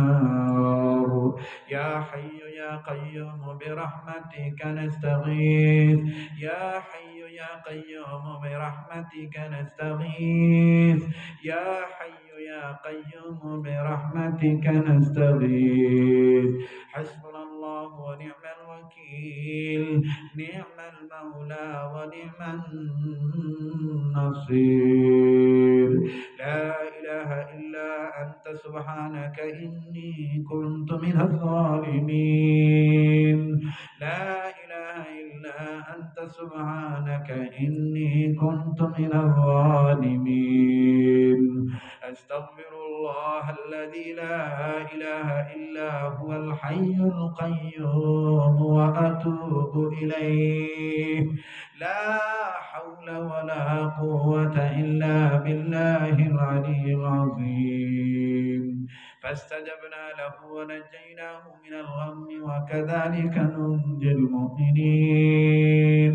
النار يا حي يا قيوم برحمتك نستغيث يا حي يا قيوم برحمتك نستغيث يا حي يا قيوم برحمتك نستغيث حسبنا الله ونعم الوكيل نعم المولى ونعم النصير لا إله إلا أنت سبحانك إني كنت من الظالمين لا إله إلا أنت سبحانك إني كنت من الظالمين أستغفر الله الذي لا إله إلا هو الحي القيوم وأتوب إليه لا حول ولا قوة إلا بالله العلي العظيم فاستجبنا له ونجيناه من الغم وكذلك ننجي المؤمنين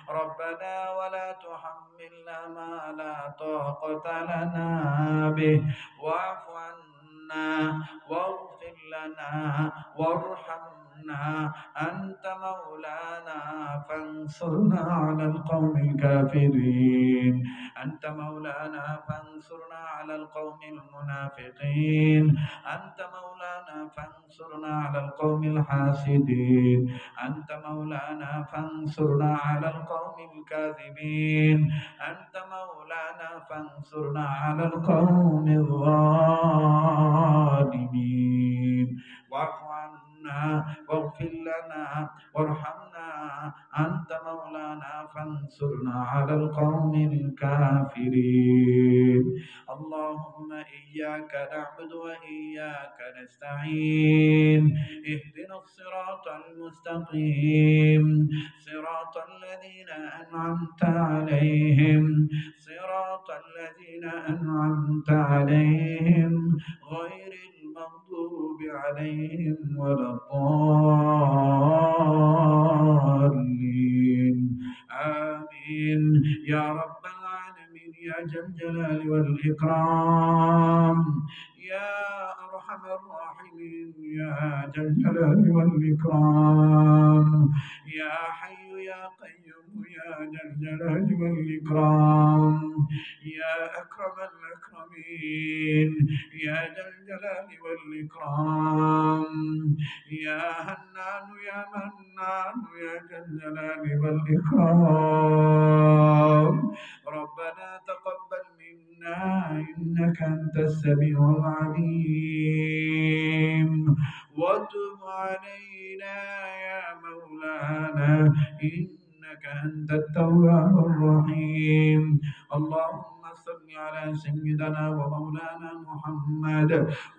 ربنا ولا تحملنا ما لا طاقة لنا به واعف عنا واغفر لنا وارحمنا أنت مولانا فانصرنا على القوم الكافرين أنت مولانا فانصرنا على القوم المنافقين أنت مولانا فانصرنا على القوم الحاسدين أنت مولانا فانصرنا على القوم الكاذبين أنت مولانا فانصرنا على القوم الظالمين واعف عنا واغفر لنا وارحمنا أنت مولانا فانصرنا على القوم الكافرين اللهم إياك نعبد وإياك نستعين اهدنا الصراط المستقيم صراط الذين أنعمت عليهم صراط الذين أنعمت عليهم غير المغضوب عليهم ولا الضالين آمين يا رب العالمين يا ذا الجلال والإكرام يا أرحم الراحمين يا ذا الجلال والإكرام يا حي يا قيوم يا ذا الجلال والإكرام يا أكرم الأكرمين يا ذا الجلال والإكرام يا هنان يا منان يا ذا الجلال والإكرام ربنا تقبل منا إنك أنت السميع العليم وتب علينا يا مولانا إنك أنت التواب الرحيم اللهم صل على سيدنا ومولانا محمد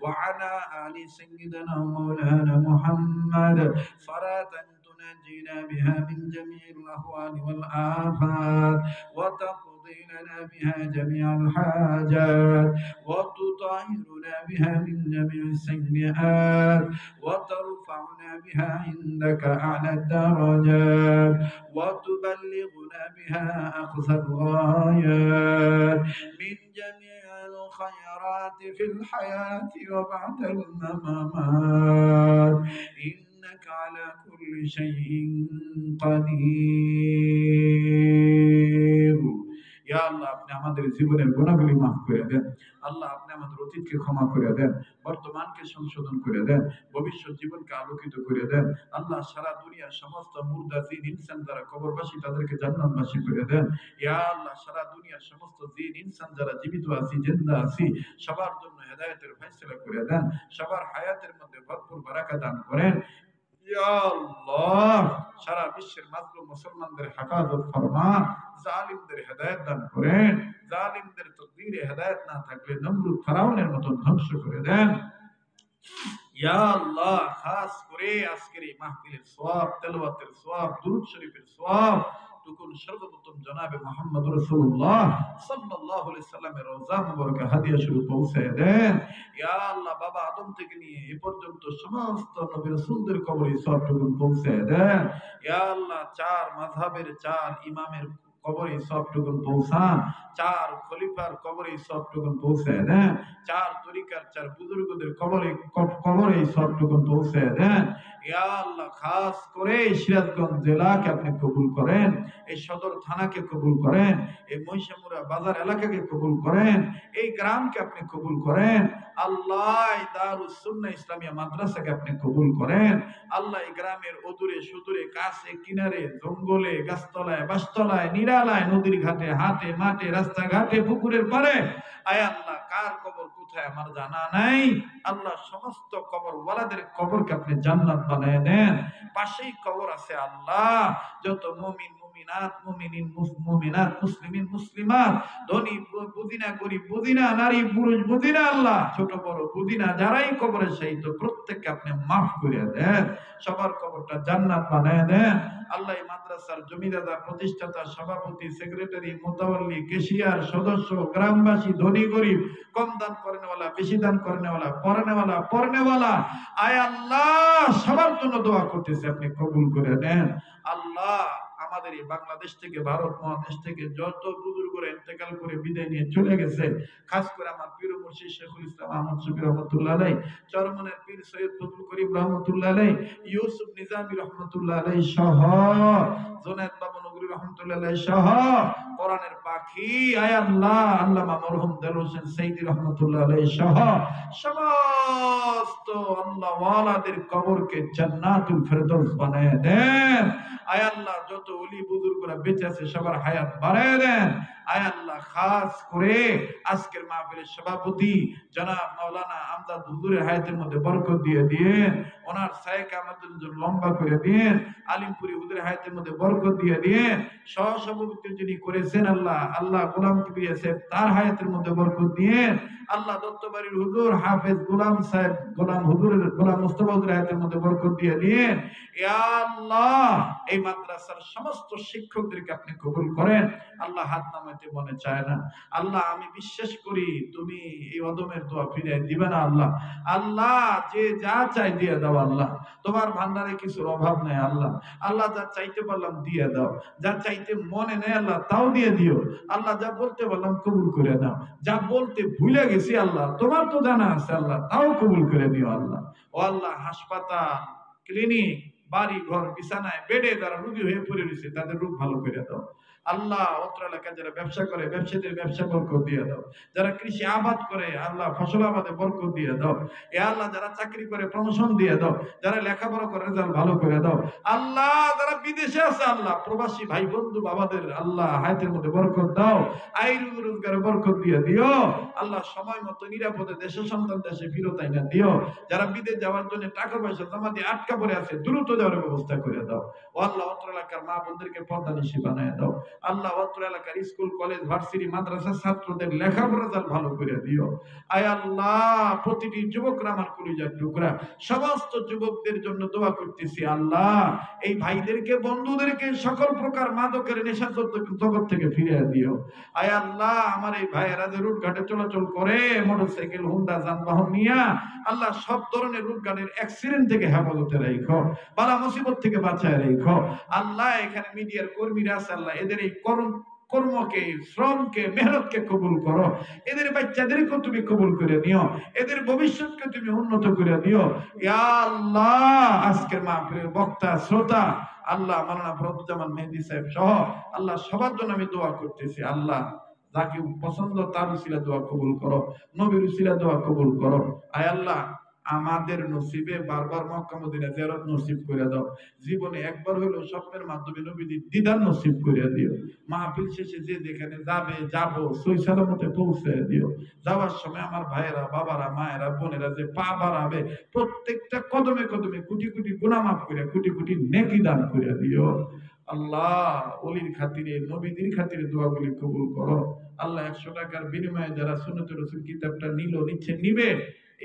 وعلى آل سيدنا ومولانا محمد صلاة تنجينا بها من جميع الأهوال والآفات وتقضي لنا بها جميع الحاجات وتطهرنا بها من جميع السيئات وترفعنا بها عندك أعلى الدرجات وتبلغنا بها أقصى الغايات من جميع الخيرات في الحياة وبعد الممات إنك على كل شيء قدير ইয়া আল্লাহ আপনি আমাদের জীবনের গুনাহগুলি মাফ করে দেন। আল্লাহ আপনি আমাদের অতীতকে ক্ষমা করে দেন, বর্তমানকে সংশোধন করে দেন, ভবিষ্যৎ জীবনকে আলোকিত করে দেন। আল্লাহ সারা দুনিয়ার সমস্ত মুর্দা জিন ইনসান যারা কবরবাসী তাদেরকে জান্নাতবাসী করে দেন। ইয়া আল্লাহ সারা দুনিয়ার সমস্ত জিন ইনসান যারা জীবিত আছি জিন্দা আছি সবার জন্য হেদায়েতের ফয়সালা করে দেন, সবার হায়াতের মধ্যে ভরপুর বারাকা দান করেন। ইয়া আল্লাহ সারা বিশ্বের মাজলুম মুসলমানদের হেফাজত ফরমান, জালিমদের হেদায়েত দান করেন, জালিমদের তকদীরে হেদায়েত না থাকলে নমরুদ ফিরাউনের মতো ধ্বংস করে দেন। ইয়া আল্লাহ খাস করে আজকের এই মাহফিলের সওয়াব, তেলাওয়াতের সওয়াব, দুরূদ শরীফের সওয়াব টুকুন সর্বপ্রথম জনাবে মুহাম্মদ রাসূলুল্লাহ সাল্লাল্লাহু আলাইহি সাল্লামের রওজা মুবারকে হাদিয়া স্বরূপ পৌঁছে দেন। ইয়া আল্লাহ বাবা আদম থেকে নিয়ে এ পর্যন্ত সমস্ত নবী রাসূলদের কবরে সওয়াব টুকুন পৌঁছে দেন। ইয়া আল্লাহ চার মাযহাবের চার ইমামের কবরে সওয়াব টুকুন পৌঁছান, চার খলিফার কবরে সওয়াব টুকুন পৌঁছে দেন, চার তরিকার চার বুজুর্গদের কবরে সওয়াব টুকুন পৌঁছে দেন। ইয়া আল্লাহ খাস করে সিরাজগঞ্জ জেলাকে আপনি কবুল করেন, এই সদর থানাকে কবুল করেন, এই মহিষামুড়া বাজার এলাকাকে কবুল করেন, এই গ্রামকে আপনি কবুল করেন। আল্লাহ দারুস সুন্নাহ ইসলামিয়া মাদ্রাসাকে আপনি কবুল করেন। আল্লাহ এই গ্রামের অদূরে সুদূরে কাছে কিনারে জঙ্গলে গাছতলায় বাসতলায় নিরালায় নদীর ঘাটে হাটে মাঠে রাস্তাঘাটে পুকুরের পারে আয় আল্লাহ কার কবর কোথায় আমার জানা নাই। আল্লাহ সমস্ত কবর ওয়ালাদের কবরকে আপনি জান্নাত বানায় দেন। পাশেই কবর আছে আল্লাহ যত মুমিন মুমিনাত মুমিনিন মুমিনাত মুসলিমিন মুসলিমাত ধনী বুদিনা গরিব বুদিনা নারী পুরুষ বুদিনা আল্লাহ ছোট বড় বুদিনা যারাই কবরে শহীদ প্রত্যেককে আপনি মাফ করে দেন, সবার কবরটা জান্নাত বানায় দেন। আল্লাহ এই মাদ্রাসার জমিদার প্রতিষ্ঠাতা সভাপতি সেক্রেটারি মোতাওয়াল্লি কেশিয়ার সদস্য গ্রামবাসী ধনী গরিব কম দান করেনেওয়ালা বেশি দান করেনেওয়ালা পড়নেওয়ালা আয় আল্লাহ সবার জন্য দোয়া করতেছে আপনি কবুল করে নেন। আল্লাহ আমাদের এই বাংলাদেশ থেকে ভারত মহাদেশ থেকে যত বুজুর্গরা ইন্তেকাল করে বিদায় নিয়ে চলে গেছে, খাস করে আমার পীর মুর্শিদ শেখুল ইসলাম আহমদ শফি রহমতুল্লাহ আলাইহি, চরমনের পীর সৈয়দ ফজলুল করিম রহমতুল্লাহ আলাইহি, ইউসুফ নিজামী রহমতুল্লাহ আলাইহি সহ জুনায়েদ বাবু নগরী রহমতুল্লাহ আলাইহি সহ কোরআনের পাখি আয় আল্লাহ আল্লামা মরহুম দেলোয়ার হোসেন সাইদী রহমতুল্লাহ আলাইহি সহ সমস্ত আল্লাহ ওয়ালাদের কবরকে জান্নাতুল ফেরদৌস বানায় দেন। আয় আল্লাহ যত ওলি বুজুর্গরা বেঁচে আছে সবার হায়াত বাড়ায় দেন। আয় আল্লাহ খাস করে আজকের মাহফিলের সভাপতি জনাব মাওলানা আমজাদ হুজুরের হায়াতের মধ্যে বরকত দিয়ে দিন, ওনার সায়েক আমাদের জন্য লম্বা করে দিন, আলিমপুরি হুজুরের হায়াতের মধ্যে বরকত দিয়ে দিন, সহসভাপতি যিনি করেছেন আল্লাহ আল্লাহ গোলাম কিবরিয়া সাহেব তার হায়াতের মধ্যে বরকত দিন। আল্লাহ দত্তবাড়ির হুজুর হাফেজ গোলাম সাহেব গোলাম হুজুরের গোলাম মুস্তাফা হুজুরের হায়াতের মধ্যে বরকত দিয়ে দিন। ইয়া আল্লাহ এই মাদ্রাসার সমস্ত শিক্ষকদেরকে আপনি কবুল করেন। আল্লাহ হাত নামাইতে মনে চায় না আল্লাহ, আমি বিশ্বাস করি তুমি এই অদমের দোয়া ফিরিয়ে দিবে না আল্লাহ। আল্লাহ যে যা চাই দিয়ে দাও আল্লাহ, তোমার ভান্ডারে কিছুর অভাব নেই আল্লাহ। আল্লাহ যা চাইতে পারলাম দিয়ে দাও, যা চাইতে মনে নেই আল্লাহ তাও দিয়ে দিও আল্লাহ। যা বলতে পারলাম কবুল করে নাও, যা বলতে ভুলে গেছি আল্লাহ তোমার তো জানা আছে আল্লাহ তাও কবুল করে নিও আল্লাহ। ও আল্লাহ হাসপাতাল ক্লিনিক বাড়ি ঘর বিছানায় বেডে যারা রোগী হয়ে পড়ে রয়েছে তাদের রোগ ভালো করে দাও আল্লাহ। অত্র এলাকায় যারা ব্যবসা করে ব্যবসায়ীদের ব্যবসা বরকত দিয়ে দাও, যারা কৃষি আবাদ করে আল্লাহ ফসল আবাদে বরকত দিয়ে দাও। এ আল্লাহ যারা চাকরি করে প্রমোশন দিয়ে দাও, যারা লেখাপড়া করে রেজাল্ট ভালো করে দাও আল্লাহ। যারা বিদেশে আছে আল্লাহ প্রবাসী ভাই বন্ধু বাবাদের আল্লাহ হায়াতের মধ্যে বরকত দাও, আয় রোজগারে বরকত দিয়ে দিও আল্লাহ। সময় মতো নিরাপদে দেশের সন্তান দেশে ফিরত আইনা দিও। যারা বিদেশ যাওয়ার জন্য টাকা পয়সা জমা দিয়ে আটকা পড়ে আছে দ্রুত যাওয়ার ব্যবস্থা করে দাও। ও আল্লাহ অত্র এলাকার মা বোনদেরকে পর্দানিশী বানায় দাও আল্লাহ। অত্র এলাকার স্কুল কলেজ ভার্সিটি মাদ্রাসা ছাত্রদের লেখাপড়া যার ভালো করে দিও আয় আল্লাহ। প্রতিটি যুবকরা আমার কলিজার টুকরা, সমস্ত যুবকদের জন্য দোয়া করতেছি আল্লাহ। এই ভাইদেরকে বন্ধুদেরকে সকল প্রকার মাদকের নেশা জগৎ থেকে ফিরিয়ে দিও আয় আল্লাহ। আমার এই ভাইয়েরা যে রুট ঘাটে চলাচল করে মোটরসাইকেল হুন্ডা যানবাহন নিয়ে আল্লাহ সব ধরনের রুট ঘাটের অ্যাক্সিডেন্ট থেকে হেফাজতে রাখো, বালা মুসিবত থেকে বাঁচায় রাখো আল্লাহ। এখানে মিডিয়ার কর্মীরা আছে আল্লাহ, এদের এই কর্মকে, শ্রমকে, মেহনতকে কবুল করো। এদের বাচ্চাদেরকে তুমি কবুল করে নিও, এদের ভবিষ্যৎকে তুমি উন্নত করে দিও। ইয়া আল্লাহ, আজকের মাহফিলের বক্তা, শ্রোতা, আল্লাহ মাওলানা ফরদুজ্জামান মেহেদী সাহেব সহ আল্লাহ সবার জন্য আমি দোয়া করতেছি। আল্লাহ যাকে পছন্দ তার উসিলা দোয়া কবুল করো, নবীর উসিলা দোয়া কবুল করো। আয় আল্লাহ, আমাদের নসিবে বারবার মক্কা মদিনা জিয়ারত নসিব করে দাও। জীবনে একবার হইলো স্বপ্নের মাধ্যমে নবীর দিদার নসিব করে দিও। মাহফিল শেষে যে যেখানে যাবে, যাবো সই সালামতে পৌঁছে দিও। যাওয়ার সময় আমার ভাইয়েরা, বাবারা, মায়েরা, বোনেরা যে পা বাড়াবে, প্রত্যেকটা কদমে কদমে কোটি কোটি গুনাহ মাফ করে, কোটি কোটি নেকি দান করে দিও। আল্লাহ, ওলির খাতিরে, নবীদের খাতিরে দোয়াগুলি কবুল করো। আল্লাহ, 100 টাকার বিনিময়ে যারা সুন্নতুর রাসূল কিতাবটা নিচ্ছে, নিবে,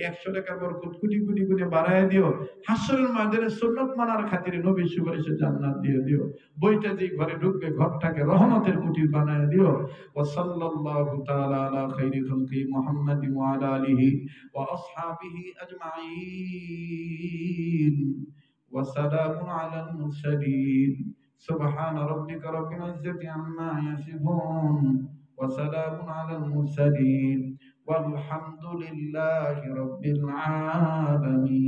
100 টাকার বরকত কোটি কোটি গুণে বাড়ায় দিও। হাসরের ময়দানে সুন্নত মানার খাতিরে নবীর সুপারিশে জান্নাত দিয়ে দিও। বইটা যে ঘরে ঢুকবে ঘরটাকে রহমতের কুটির বানায় দিও। ওয়া সাল্লাল্লাহু তাআলা আলা খাইরি খালকি মুহাম্মাদিন ওয়া আলা আলিহি ওয়া আসহাবিহি আজমাইন। ওয়া সালামুন আলাল মুরসালিন। সুবহান রাব্বিকা রাব্বিল ইজ্জাতি আম্মা ইয়াসিফুন ওয়া সালামুন আলাল মুরসালিন والحمد لله رب العالمين.